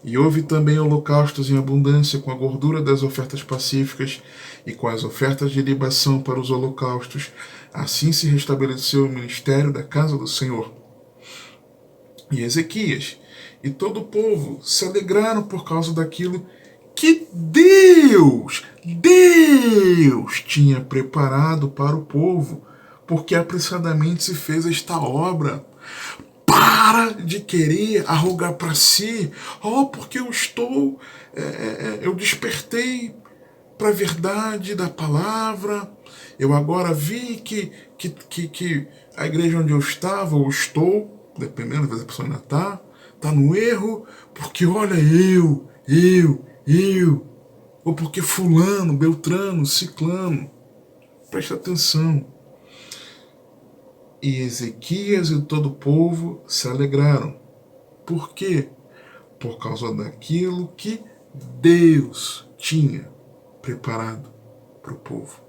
E houve também holocaustos em abundância com a gordura das ofertas pacíficas e com as ofertas de libação para os holocaustos. Assim se restabeleceu o ministério da casa do Senhor. E Ezequias e todo o povo se alegraram por causa daquilo que Deus tinha preparado para o povo, porque apressadamente se fez esta obra. para de querer arrogar para si, porque eu despertei para a verdade da palavra, eu agora vi que a igreja onde eu estava, ou estou, dependendo, às vezes a pessoa ainda está no erro, porque olha ou porque fulano, beltrano, ciclano. Presta atenção. E Ezequias e todo o povo se alegraram. Por quê? Por causa daquilo que Deus tinha preparado para o povo.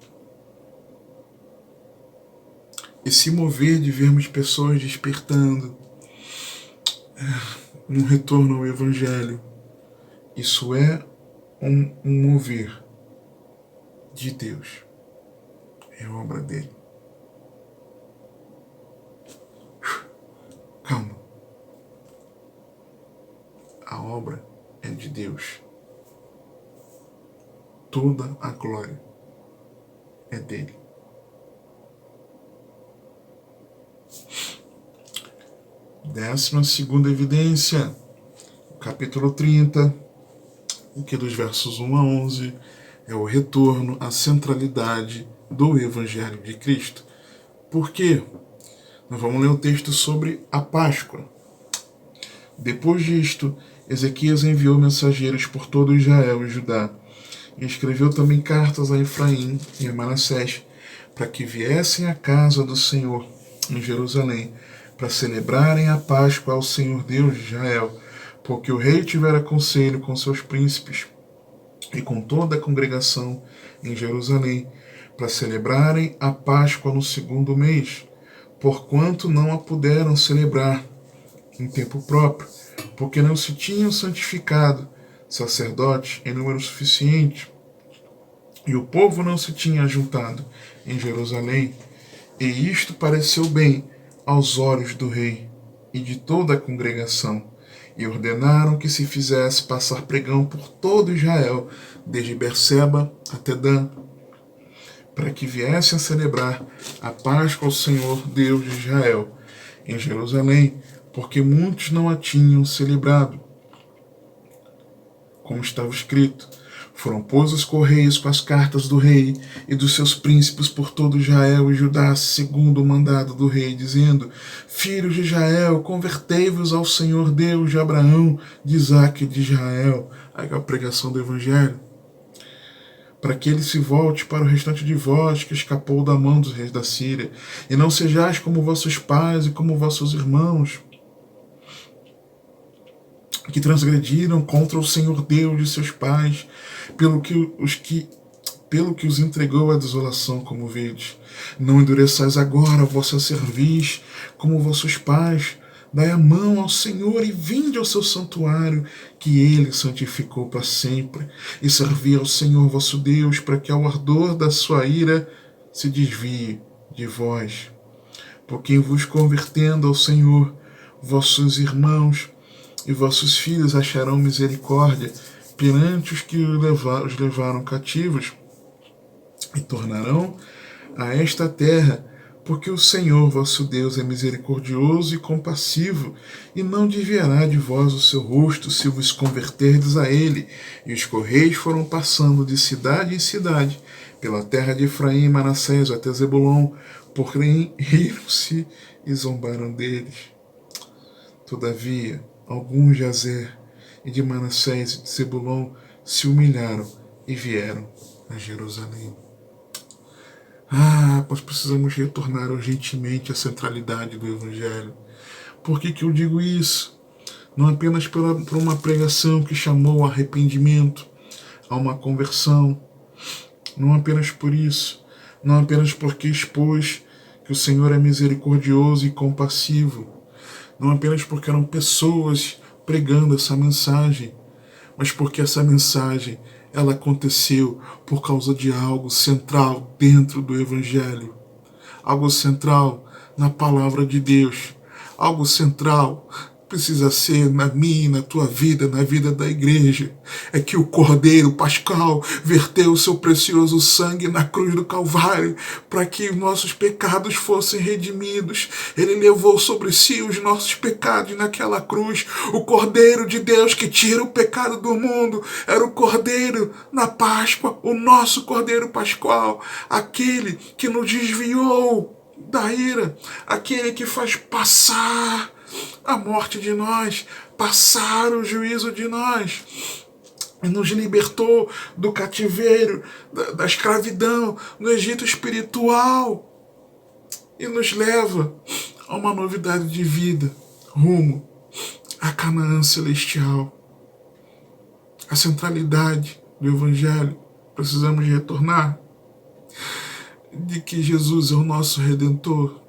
Esse mover de vermos pessoas despertando no retorno ao Evangelho, isso é um mover de Deus. É obra dele. Calma. A obra é de Deus. Toda a glória é dele. Décima segunda evidência, capítulo 30, que dos versos 1 a 11, é o retorno à centralidade do Evangelho de Cristo. Por quê? Nós vamos ler o texto sobre a Páscoa. Depois disto, Ezequias enviou mensageiros por todo Israel e Judá, e escreveu também cartas a Efraim e a Manassés, para que viessem à casa do Senhor em Jerusalém, para celebrarem a Páscoa ao Senhor Deus de Israel, porque o rei tivera conselho com seus príncipes e com toda a congregação em Jerusalém, para celebrarem a Páscoa no segundo mês, porquanto não a puderam celebrar em tempo próprio, porque não se tinham santificado sacerdotes em número suficiente, e o povo não se tinha ajuntado em Jerusalém, e isto pareceu bem aos olhos do rei e de toda a congregação, e ordenaram que se fizesse passar pregão por todo Israel, desde Berseba até Dan, para que viessem a celebrar a Páscoa ao Senhor Deus de Israel em Jerusalém, porque muitos não a tinham celebrado. Como estava escrito, foram pôs os correios com as cartas do rei e dos seus príncipes por todo Israel e Judá, segundo o mandado do rei, dizendo: Filhos de Israel, convertei-vos ao Senhor Deus de Abraão, de Isaque e de Israel. Aí a pregação do Evangelho. Para que ele se volte para o restante de vós que escapou da mão dos reis da Síria, e não sejais como vossos pais e como vossos irmãos, que transgrediram contra o Senhor Deus de seus pais, pelo que os entregou à desolação, como vedes. Não endureçais agora a vossa cerviz, como vossos pais. Dai a mão ao Senhor e vinde ao seu santuário, que ele santificou para sempre, e servi ao Senhor vosso Deus, para que ao ardor da sua ira se desvie de vós. Porque em vos convertendo ao Senhor, vossos irmãos e vossos filhos acharão misericórdia perante os que os levaram cativos, e tornarão a esta terra, porque o Senhor vosso Deus é misericordioso e compassivo, e não desviará de vós o seu rosto, se vos converterdes a ele. E os correios foram passando de cidade em cidade, pela terra de Efraim e Manassés até Zebulon, porém riram-se e zombaram deles. Todavia, alguns de Azer e de Manassés e de Zebulon se humilharam e vieram a Jerusalém. Nós precisamos retornar urgentemente à centralidade do Evangelho. Por que eu digo isso? Não apenas por uma pregação que chamou ao arrependimento, a uma conversão. Não apenas por isso. Não apenas porque expôs que o Senhor é misericordioso e compassivo. Não apenas porque eram pessoas pregando essa mensagem, mas porque essa mensagem ela aconteceu por causa de algo central dentro do Evangelho, algo central na palavra de Deus, algo central precisa ser na minha, na tua vida, na vida da igreja, é que o Cordeiro Pascal verteu o seu precioso sangue na cruz do Calvário para que os nossos pecados fossem redimidos. Ele levou sobre si os nossos pecados naquela cruz. O Cordeiro de Deus que tira o pecado do mundo era o Cordeiro na Páscoa, o nosso Cordeiro Pascal, aquele que nos desviou da ira, aquele que faz passar a morte de nós, passar o juízo de nós, e nos libertou do cativeiro, da escravidão, no Egito espiritual, e nos leva a uma novidade de vida, rumo à Canaã celestial. A centralidade do Evangelho, precisamos retornar de que Jesus é o nosso Redentor.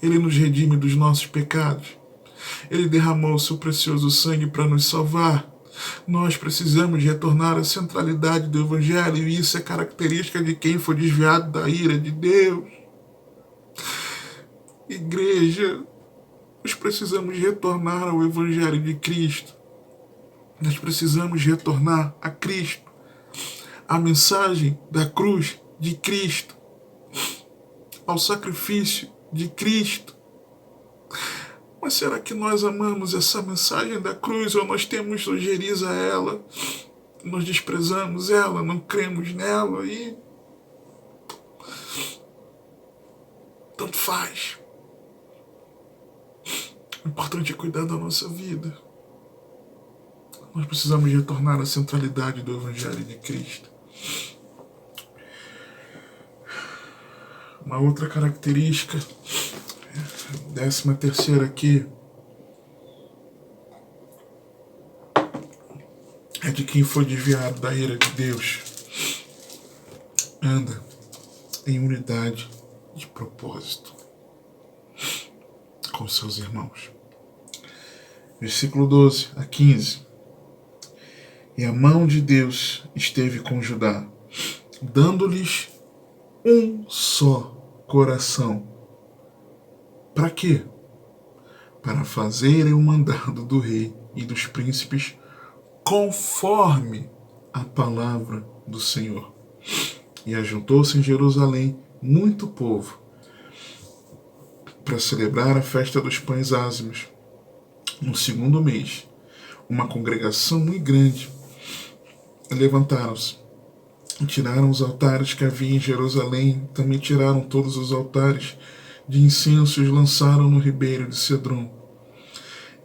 Ele nos redime dos nossos pecados. Ele derramou o seu precioso sangue para nos salvar. Nós precisamos retornar à centralidade do Evangelho, e isso é característica de quem foi desviado da ira de Deus. Igreja, nós precisamos retornar ao Evangelho de Cristo. Nós precisamos retornar a Cristo, a mensagem da cruz de Cristo, ao sacrifício de Cristo. Mas será que nós amamos essa mensagem da cruz, ou nós temos ojeriza a ela, nós desprezamos ela, não cremos nela e tanto faz? O importante é cuidar da nossa vida. Nós precisamos retornar à centralidade do Evangelho de Cristo. Uma outra característica, 13ª aqui, é de quem foi desviado da ira de Deus. Anda em unidade de propósito com seus irmãos. Versículo 12 a 15. E a mão de Deus esteve com Judá, dando-lhes um só coração. Para quê? Para fazerem o mandado do rei e dos príncipes conforme a palavra do Senhor. E ajuntou-se em Jerusalém muito povo para celebrar a festa dos pães ázimos. No 2º mês, uma congregação muito grande levantaram-se, tiraram os altares que havia em Jerusalém, também tiraram todos os altares de incenso e os lançaram no ribeiro de Cedron.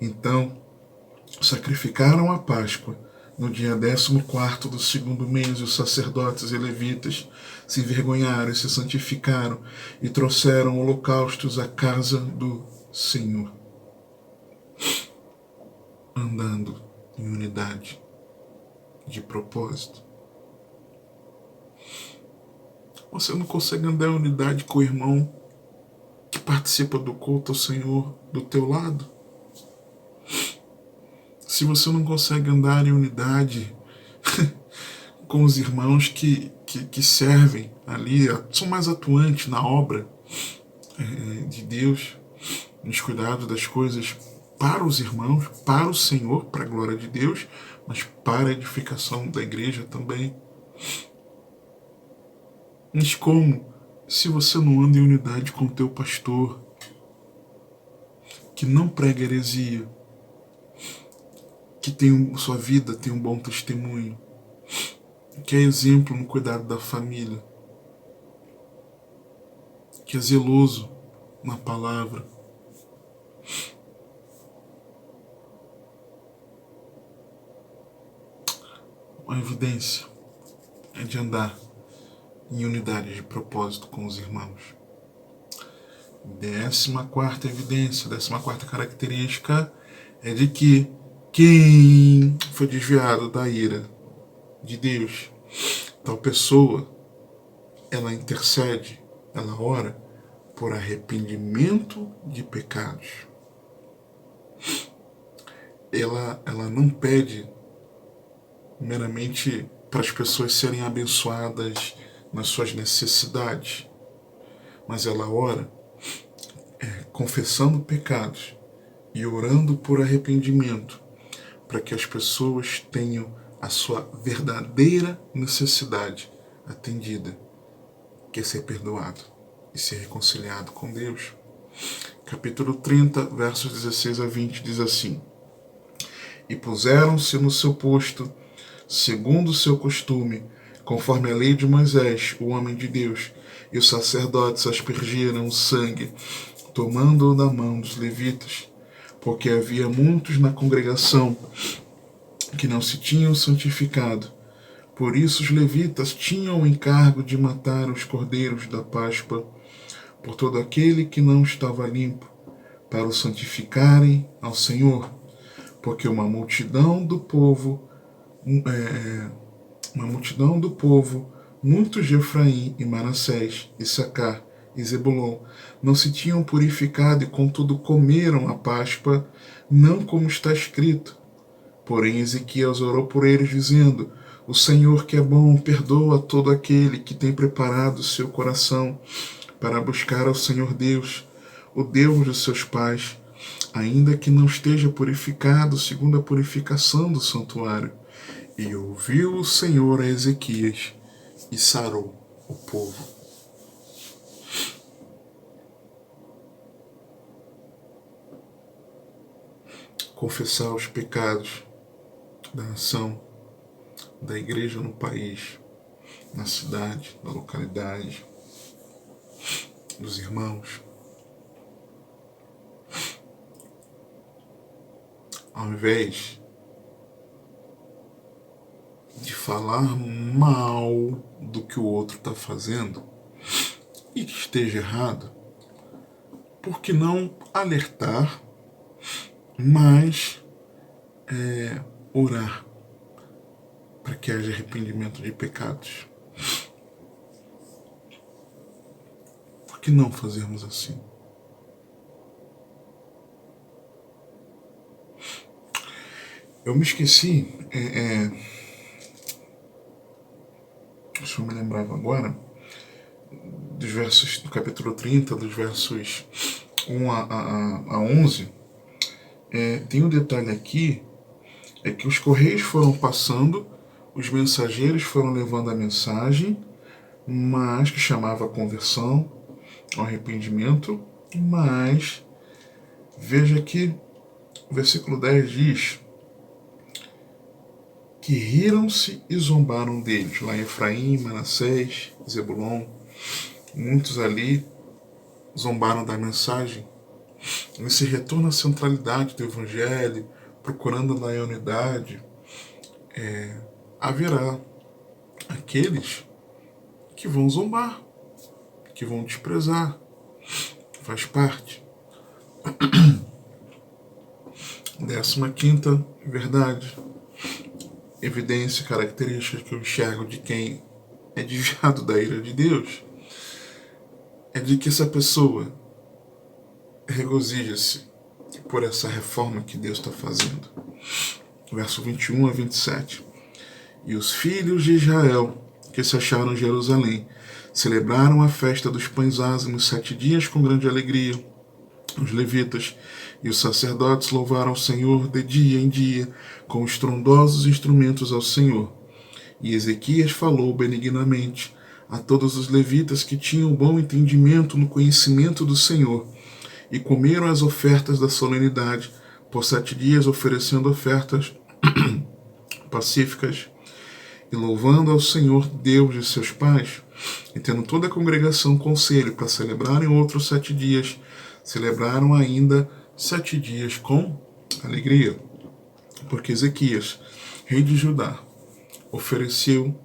Então sacrificaram a Páscoa no dia 14º do 2º mês, e os sacerdotes e levitas se envergonharam e se santificaram e trouxeram holocaustos à casa do Senhor, andando em unidade de propósito. Você não consegue andar em unidade com o irmão que participa do culto ao Senhor do teu lado? Se você não consegue andar em unidade com os irmãos que servem ali, são mais atuantes na obra de Deus, nos cuidados das coisas para os irmãos, para o Senhor, para a glória de Deus, mas para a edificação da igreja também. Mas como se você não anda em unidade com o teu pastor, que não prega heresia, que tem sua vida tem um bom testemunho, que é exemplo no cuidado da família, que é zeloso na palavra, uma evidência é de andar em unidade de propósito com os irmãos. 14ª evidência, 14ª característica é de que quem foi desviado da ira de Deus, tal pessoa, ela intercede, ela ora por arrependimento de pecados. Ela não pede meramente para as pessoas serem abençoadas nas suas necessidades, mas ela ora confessando pecados e orando por arrependimento, para que as pessoas tenham a sua verdadeira necessidade atendida, que é ser perdoado e ser reconciliado com Deus. Capítulo 30, versos 16 a 20, diz assim: E puseram-se no seu posto, segundo o seu costume, conforme a lei de Moisés, o homem de Deus, e os sacerdotes aspergiram o sangue, tomando-o da mão dos levitas, porque havia muitos na congregação que não se tinham santificado. Por isso os levitas tinham o encargo de matar os cordeiros da Páscoa por todo aquele que não estava limpo, para o santificarem ao Senhor, porque uma multidão do povo, muitos de Efraim e Manassés, Issacar e Zebulon, não se tinham purificado e contudo comeram a Páscoa, não como está escrito. Porém Ezequias orou por eles, dizendo: O Senhor, que é bom, perdoa todo aquele que tem preparado seu coração para buscar ao Senhor Deus, o Deus dos seus pais, ainda que não esteja purificado segundo a purificação do santuário. E ouviu o Senhor a Ezequias e sarou o povo. Confessar os pecados da nação, da igreja no país, na cidade, na localidade, dos irmãos. Ao invés de falar mal do que o outro está fazendo e que esteja errado, por que não alertar, mas orar para que haja arrependimento de pecados? Por que não fazermos assim? Eu me esqueci, deixa eu me lembrar agora, dos versos do capítulo 30, dos versos 1 a 11, tem um detalhe aqui, é que os correios foram passando, os mensageiros foram levando a mensagem, mas que chamava a conversão, ao arrependimento, mas veja que o versículo 10 diz que riram-se e zombaram deles, lá em Efraim, Manassés, Zebulon, muitos ali zombaram da mensagem. Nesse retorno à centralidade do Evangelho, procurando a unidade, haverá aqueles que vão zombar, que vão desprezar. Faz parte. 15ª verdade, evidência, característica que eu enxergo de quem é desviado da ira de Deus, é de que essa pessoa regozija-se por essa reforma que Deus está fazendo. Verso 21 a 27. E os filhos de Israel, que se acharam em Jerusalém, celebraram a festa dos pães ázimos 7 dias com grande alegria. Os levitas e os sacerdotes louvaram o Senhor de dia em dia, com estrondosos instrumentos ao Senhor. E Ezequias falou benignamente a todos os levitas que tinham bom entendimento no conhecimento do Senhor, e comeram as ofertas da solenidade, por 7 dias oferecendo ofertas pacíficas, e louvando ao Senhor Deus de seus pais, e tendo toda a congregação conselho para celebrarem outros 7 dias, celebraram ainda 7 dias com alegria, porque Ezequias, rei de Judá, ofereceu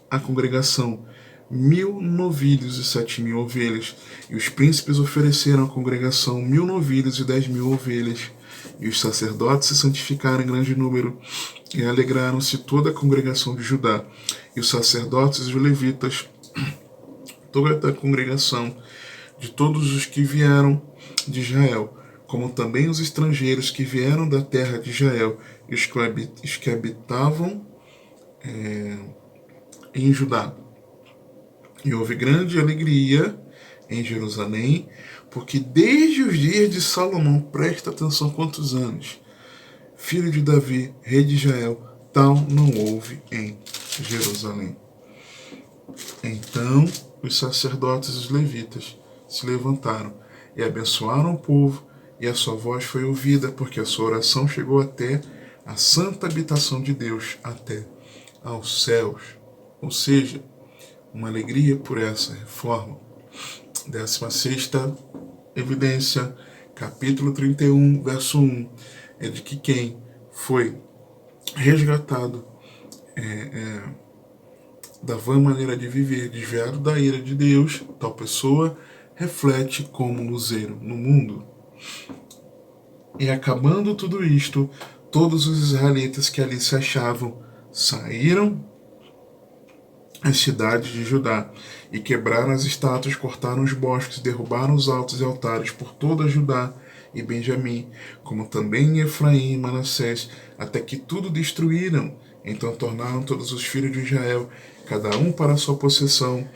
à congregação 1000 novilhos e 7.000 ovelhas, e os príncipes ofereceram à congregação 1000 novilhos e 10.000 ovelhas, e os sacerdotes se santificaram em grande número, e alegraram-se toda a congregação de Judá, e os sacerdotes e os levitas, toda a congregação, de todos os que vieram de Israel, como também os estrangeiros que vieram da terra de Israel, e os que habitavam em Judá. E houve grande alegria em Jerusalém, porque desde os dias de Salomão, presta atenção quantos anos, filho de Davi, rei de Israel, tal não houve em Jerusalém. Então os sacerdotes e os levitas se levantaram e abençoaram o povo, e a sua voz foi ouvida, porque a sua oração chegou até a santa habitação de Deus, até aos céus. Ou seja, uma alegria por essa reforma. 16ª evidência, capítulo 31, verso 1, é de que quem foi resgatado da vã maneira de viver, desviado da ira de Deus, tal pessoa reflete como luzeiro no mundo. E acabando tudo isto, todos os israelitas que ali se achavam saíram as cidades de Judá e quebraram as estátuas, cortaram os bosques, derrubaram os altos e altares por toda Judá e Benjamim, como também Efraim e Manassés, até que tudo destruíram. Então tornaram todos os filhos de Israel, cada um para a sua possessão,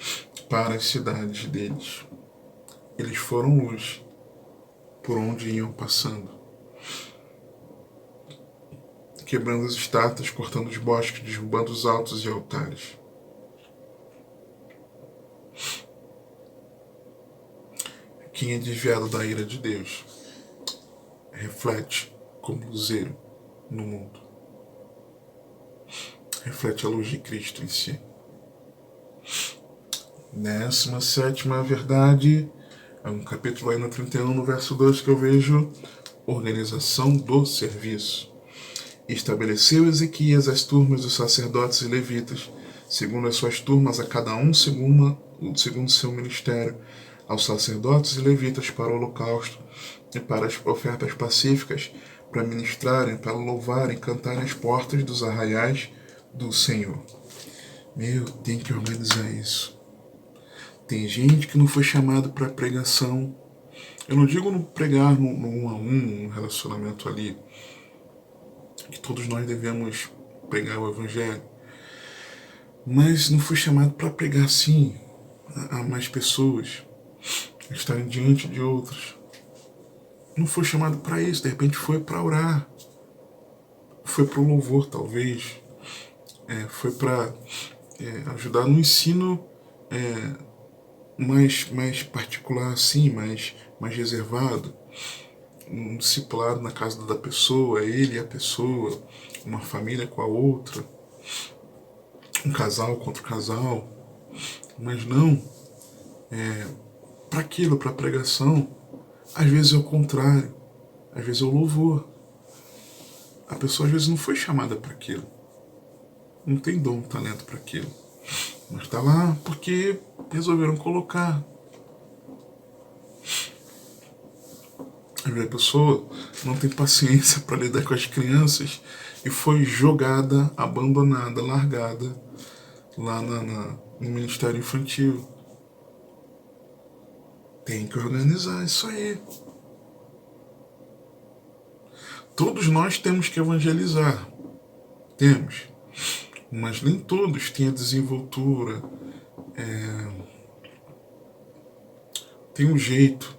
para as cidades deles. Eles foram luz por onde iam passando, quebrando as estátuas, cortando os bosques, derrubando os altos e altares. Quem é desviado da ira de Deus reflete como luzeiro no mundo. Reflete a luz de Cristo em si. 17ª verdade, é um capítulo aí no 31, no verso 2, que eu vejo organização do serviço. Estabeleceu Ezequias as turmas dos sacerdotes e levitas, segundo as suas turmas, a cada um segundo seu ministério, aos sacerdotes e levitas para o holocausto e para as ofertas pacíficas, para ministrarem, para louvarem, cantarem as portas dos arraiais do Senhor. Tem que organizar isso. Tem gente que não foi chamado para pregação. Eu não digo no pregar no 1 a 1, no relacionamento ali, que todos nós devemos pregar o evangelho, mas não foi chamado para pregar sim a mais pessoas, estarem diante de outros. Não foi chamado para isso, de repente foi para orar, foi para o louvor talvez, foi para ajudar no ensino mais particular assim, mais reservado, um discipulado na casa da pessoa, ele e a pessoa, uma família com a outra, um casal contra o casal, mas não para aquilo, para a pregação. Às vezes é o contrário, às vezes é o louvor. A pessoa às vezes não foi chamada para aquilo, não tem dom, talento para aquilo, mas está lá porque resolveram colocar. Às vezes a pessoa não tem paciência para lidar com as crianças e foi jogada, abandonada, largada lá no Ministério Infantil. Tem que organizar isso aí. Todos nós temos que evangelizar. Temos. Mas nem todos têm a desenvoltura. Tem um jeito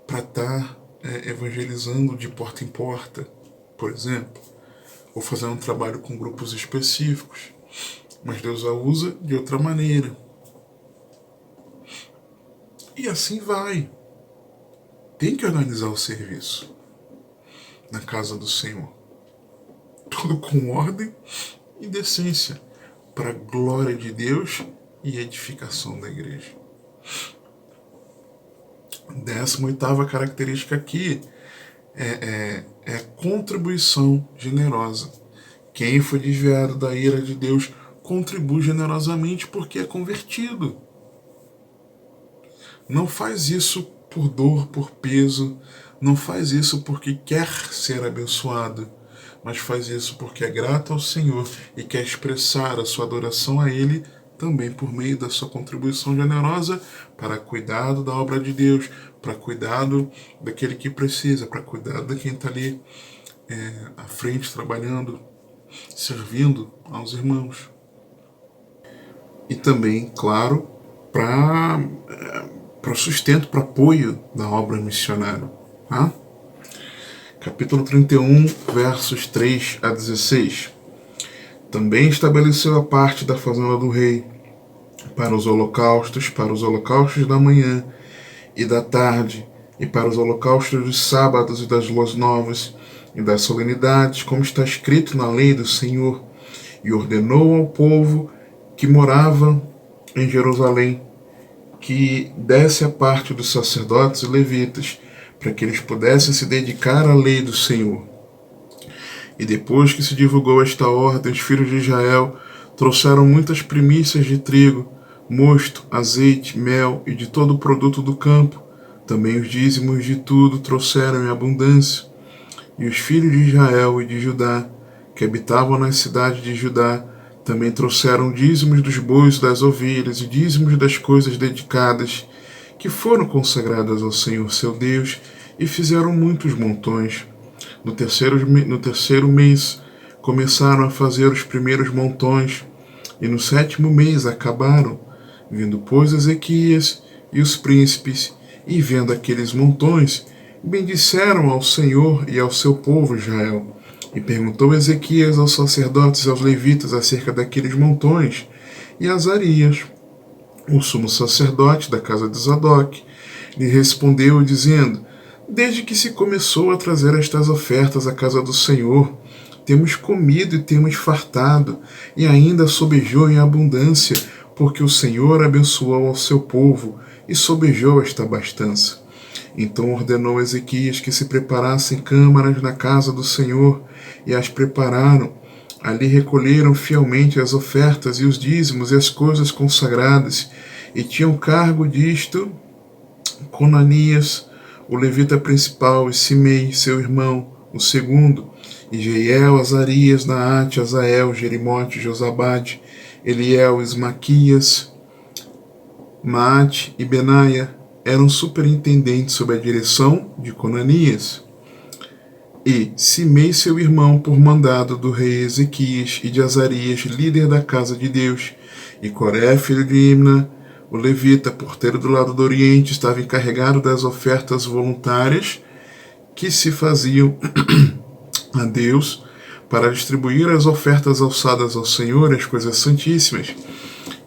para estar evangelizando de porta em porta, por exemplo. Ou fazendo um trabalho com grupos específicos. Mas Deus a usa de outra maneira. E assim vai. Tem que organizar o serviço na casa do Senhor. Tudo com ordem e decência, para a glória de Deus e edificação da igreja. 18ª característica aqui é a contribuição generosa. Quem foi desviado da ira de Deus contribui generosamente porque é convertido. Não faz isso por dor, por peso, não faz isso porque quer ser abençoado, mas faz isso porque é grato ao Senhor e quer expressar a sua adoração a Ele também por meio da sua contribuição generosa para cuidado da obra de Deus, para cuidado daquele que precisa, para cuidado de quem está ali à frente, trabalhando, servindo aos irmãos. E também, claro, para sustento, para apoio da obra missionária. Tá? Capítulo 31, versos 3 a 16. Também estabeleceu a parte da fazenda do rei para os holocaustos da manhã e da tarde, e para os holocaustos dos sábados e das luas novas, e das solenidades, como está escrito na lei do Senhor, e ordenou ao povo que morava em Jerusalém que desse a parte dos sacerdotes e levitas, para que eles pudessem se dedicar à lei do Senhor. E depois que se divulgou esta ordem, os filhos de Israel trouxeram muitas primícias de trigo, mosto, azeite, mel e de todo o produto do campo. Também os dízimos de tudo trouxeram em abundância. E os filhos de Israel e de Judá, que habitavam nas cidades de Judá, também trouxeram dízimos dos bois e das ovelhas, e dízimos das coisas dedicadas, que foram consagradas ao Senhor seu Deus, e fizeram muitos montões. No terceiro mês começaram a fazer os primeiros montões, e no 7º mês acabaram. Vindo, pois, Ezequias e os príncipes, e vendo aqueles montões, bendisseram ao Senhor e ao seu povo Israel. E perguntou Ezequias aos sacerdotes e aos levitas acerca daqueles montões, e Azarias, o sumo sacerdote da casa de Zadok, lhe respondeu dizendo: desde que se começou a trazer estas ofertas à casa do Senhor, temos comido e temos fartado, e ainda sobejou em abundância, porque o Senhor abençoou ao seu povo e sobejou esta abastança. Então ordenou Ezequias que se preparassem câmaras na casa do Senhor, e as prepararam. Ali recolheram fielmente as ofertas e os dízimos e as coisas consagradas, e tinham cargo disto Conanias, o levita principal, e Simei, seu irmão, o segundo, e Jeiel, Azarias, Naate, Azael, Jerimote, Josabade, Eliel, Ismaquias, Maate e Benaia eram superintendentes sob a direção de Conanias. E Simei, seu irmão, por mandado do rei Ezequias, e de Azarias, líder da casa de Deus, e Coré, filho de Imna, o levita, porteiro do lado do oriente, estava encarregado das ofertas voluntárias que se faziam a Deus, para distribuir as ofertas alçadas ao Senhor, as coisas santíssimas.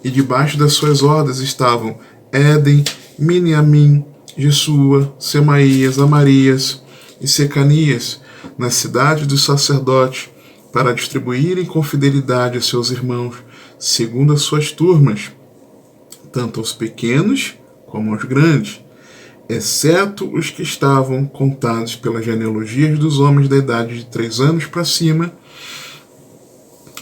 E debaixo das suas ordens estavam Éden, Miniamim, Jesua, Semaías, Amarias e Secanias, na cidade dos sacerdotes, para distribuírem com fidelidade a seus irmãos, segundo as suas turmas, tanto aos pequenos como aos grandes, exceto os que estavam contados pelas genealogias dos homens da idade de 3 anos para cima,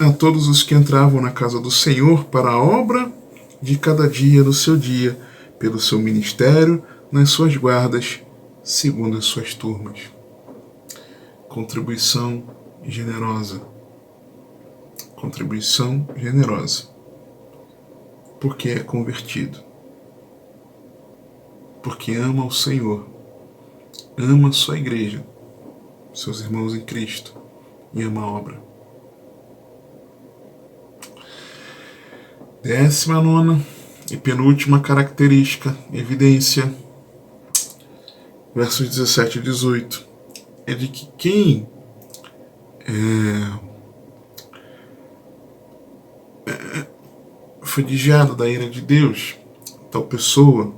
a todos os que entravam na casa do Senhor para a obra de cada dia no seu dia, pelo seu ministério, nas suas guardas, segundo as suas turmas. Contribuição generosa. Contribuição generosa. Porque é convertido. Porque ama o Senhor. Ama a sua igreja, seus irmãos em Cristo, e ama a obra. 19ª e penúltima característica, evidência, versos 17 e 18, é de que quem foi desviado da ira de Deus, tal pessoa,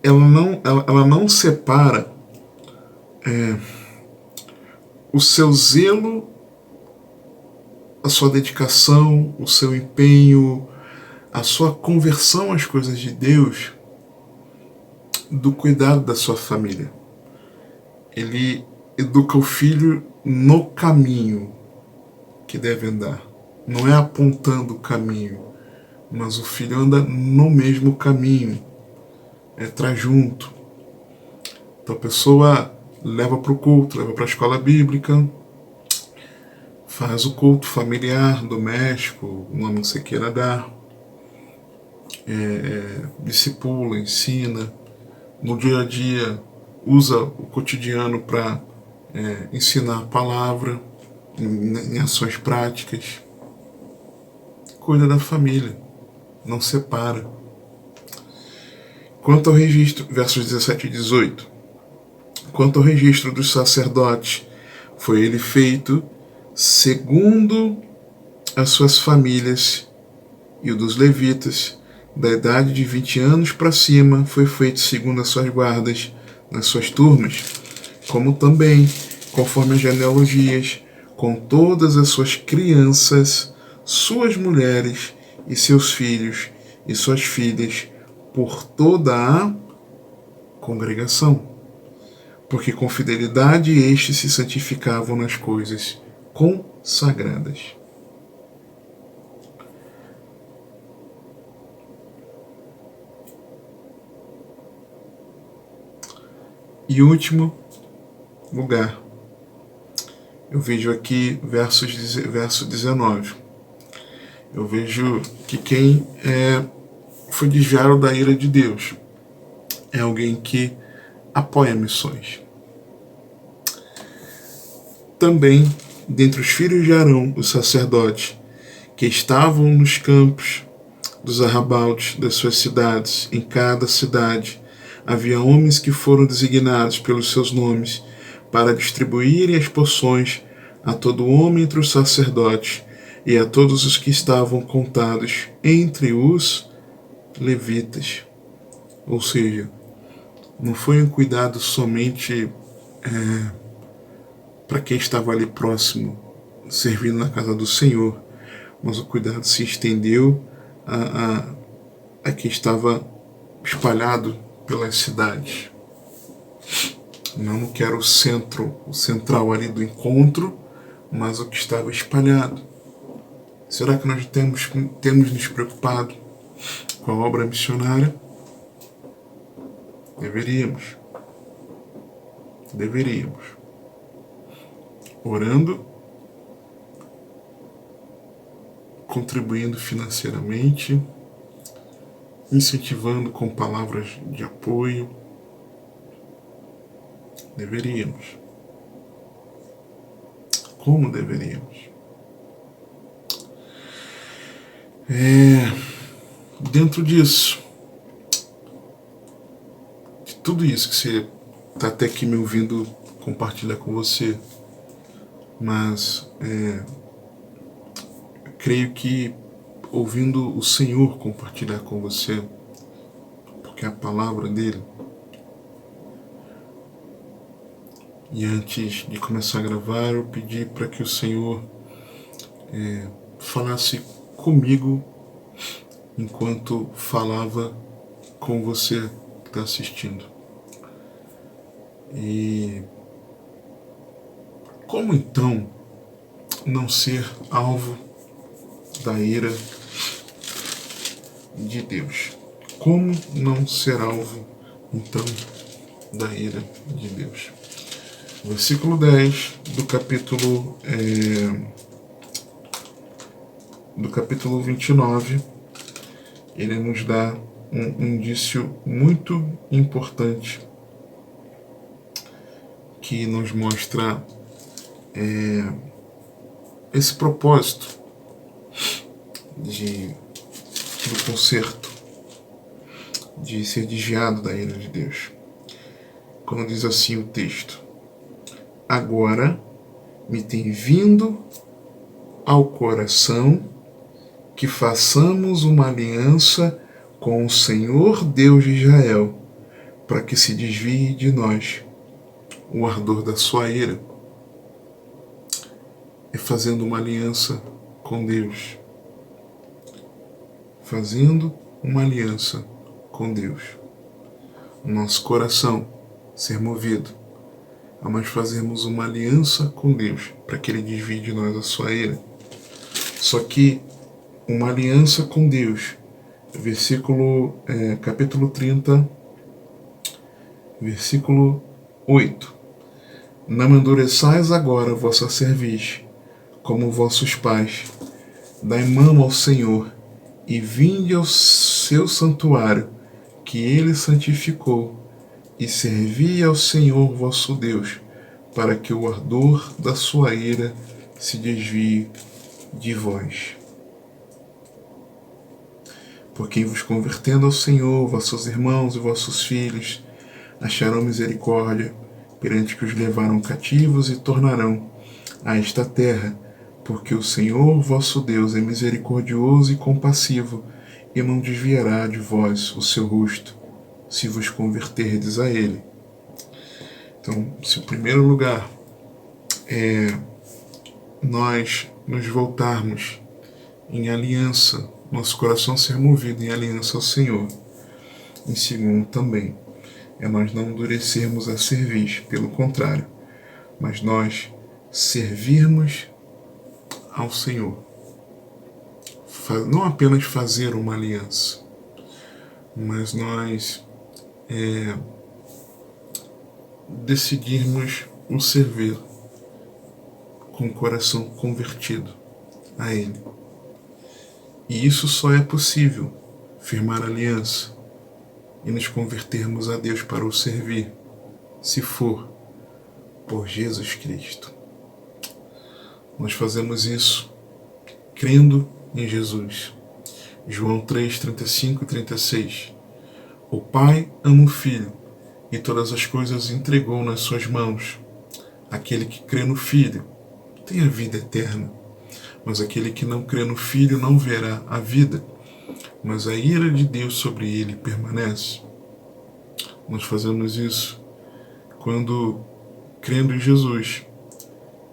ela não separa o seu zelo, a sua dedicação, o seu empenho, a sua conversão às coisas de Deus do cuidado da sua família. Ele educa o filho no caminho que deve andar. Não é apontando o caminho, mas o filho anda no mesmo caminho. Traz junto. Então a pessoa leva para o culto, leva para a escola bíblica, faz o culto familiar, doméstico, o nome que você queira dar, discipula, ensina, no dia a dia usa o cotidiano para ensinar a palavra em ações práticas, cuida da família, não separa. Quanto ao registro, versos 17 e 18, quanto ao registro dos sacerdotes, foi ele feito segundo as suas famílias, e o dos levitas, da idade de 20 anos para cima, foi feito segundo as suas guardas, nas suas turmas, como também, conforme as genealogias, com todas as suas crianças, suas mulheres e seus filhos e suas filhas, por toda a congregação. Porque com fidelidade estes se santificavam nas coisas consagradas. E último lugar, eu vejo aqui verso 19. Eu vejo que quem foi desviado da ira de Deus é alguém que apoia missões. Também, dentre os filhos de Arão, os sacerdotes, que estavam nos campos dos arrabaldes das suas cidades, em cada cidade, havia homens que foram designados pelos seus nomes para distribuírem as porções a todo homem entre os sacerdotes e a todos os que estavam contados entre os levitas. Ou seja, não foi um cuidado somente para quem estava ali próximo, servindo na casa do Senhor, mas o cuidado se estendeu a quem estava espalhado pelas cidades. Não que era o central ali do encontro, mas o que estava espalhado. Será que nós temos nos preocupado com a obra missionária? Deveríamos. Orando, contribuindo financeiramente, incentivando com palavras de apoio. Deveríamos. Como deveríamos? Dentro disso, de tudo isso que você está até aqui me ouvindo compartilhar com você, mas creio que ouvindo o Senhor compartilhar com você, porque é a palavra dele, e antes de começar a gravar, eu pedi para que o Senhor falasse comigo enquanto falava com você que está assistindo. E como então não ser alvo da ira de Deus? Como não ser alvo, então, da ira de Deus? Versículo 10 do capítulo 29, ele nos dá um indício muito importante que nos mostra esse propósito do conserto, de ser desviado da ira de Deus. Quando diz assim o texto: agora me tem vindo ao coração que façamos uma aliança com o Senhor Deus de Israel, para que se desvie de nós o ardor da sua ira. É fazendo uma aliança com Deus. Fazendo uma aliança com Deus. O nosso coração ser movido a nós fazermos uma aliança com Deus, para que Ele desvie de nós a sua ira. Só que uma aliança com Deus, capítulo 30, versículo 8. Não endureçais agora vossa cerviz, como vossos pais. Dai mão ao Senhor, e vinde ao seu santuário, que Ele santificou, e servi ao Senhor vosso Deus, para que o ardor da sua ira se desvie de vós. Porque vos convertendo ao Senhor, vossos irmãos e vossos filhos acharão misericórdia perante que os levaram cativos e tornarão a esta terra, porque o Senhor vosso Deus é misericordioso e compassivo, e não desviará de vós o seu rosto, se vos converterdes a ele. Então, se o primeiro lugar é nós nos voltarmos em aliança, nosso coração ser movido em aliança ao Senhor. Em segundo também, é nós não endurecermos a cerviz, pelo contrário, mas nós servirmos ao Senhor. Não apenas fazer uma aliança, mas nós decidirmos o servir com o coração convertido a Ele. E isso só é possível, firmar aliança e nos convertermos a Deus para o servir, se for por Jesus Cristo. Nós fazemos isso crendo em Jesus. João 3, 35 e 36. O Pai ama o Filho e todas as coisas entregou nas suas mãos. Aquele que crê no Filho tem a vida eterna, mas aquele que não crê no Filho não verá a vida, mas a ira de Deus sobre ele permanece. Nós fazemos isso quando, crendo em Jesus,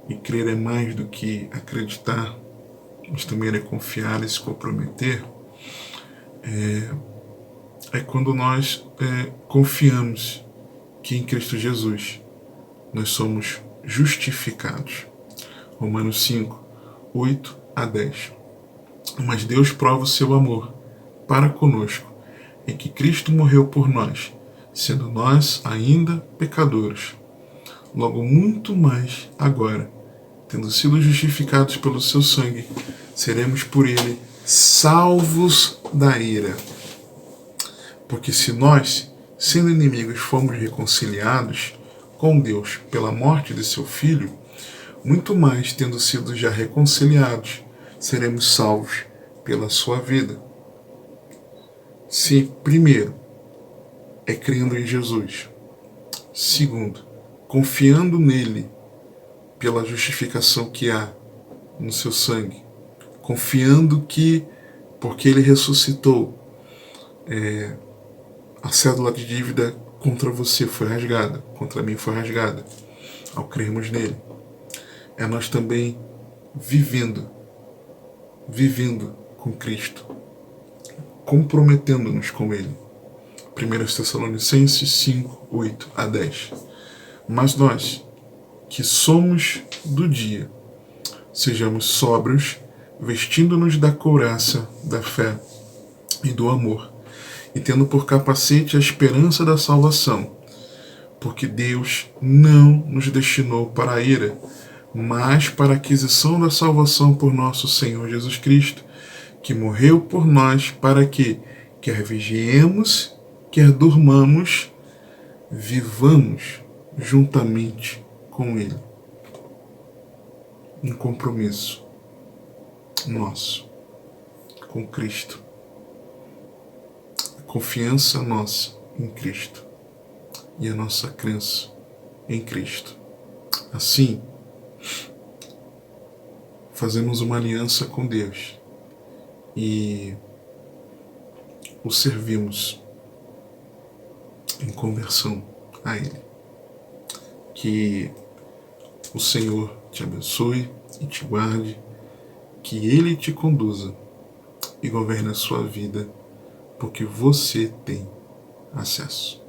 e crer é mais do que acreditar, mas também é confiar e se comprometer, é quando nós confiamos que em Cristo Jesus nós somos justificados. Romanos 5, 8 a 10. Mas Deus prova o seu amor para conosco, em que Cristo morreu por nós, sendo nós ainda pecadores. Logo muito mais agora, tendo sido justificados pelo seu sangue, seremos por ele salvos da ira. Porque se nós, sendo inimigos, fomos reconciliados com Deus pela morte de seu Filho, muito mais, tendo sido já reconciliados, seremos salvos pela sua vida. Se, primeiro, é crendo em Jesus. Segundo, confiando nele pela justificação que há no seu sangue. Confiando que, porque ele ressuscitou, a cédula de dívida contra você foi rasgada, contra mim foi rasgada, ao crermos nele. É nós também vivendo com Cristo, comprometendo-nos com ele. 1 Tessalonicenses 5, 8 a 10. Mas nós, que somos do dia, sejamos sóbrios, vestindo-nos da couraça da fé e do amor, e tendo por capacete a esperança da salvação, porque Deus não nos destinou para a ira, mas para a aquisição da salvação por nosso Senhor Jesus Cristo, que morreu por nós para que, quer vigiemos, quer durmamos, vivamos juntamente com Ele. Um compromisso nosso com Cristo. A confiança nossa em Cristo e a nossa crença em Cristo. Assim, fazemos uma aliança com Deus e o servimos em conversão a Ele. Que o Senhor te abençoe e te guarde, que Ele te conduza e governe a sua vida, porque você tem acesso.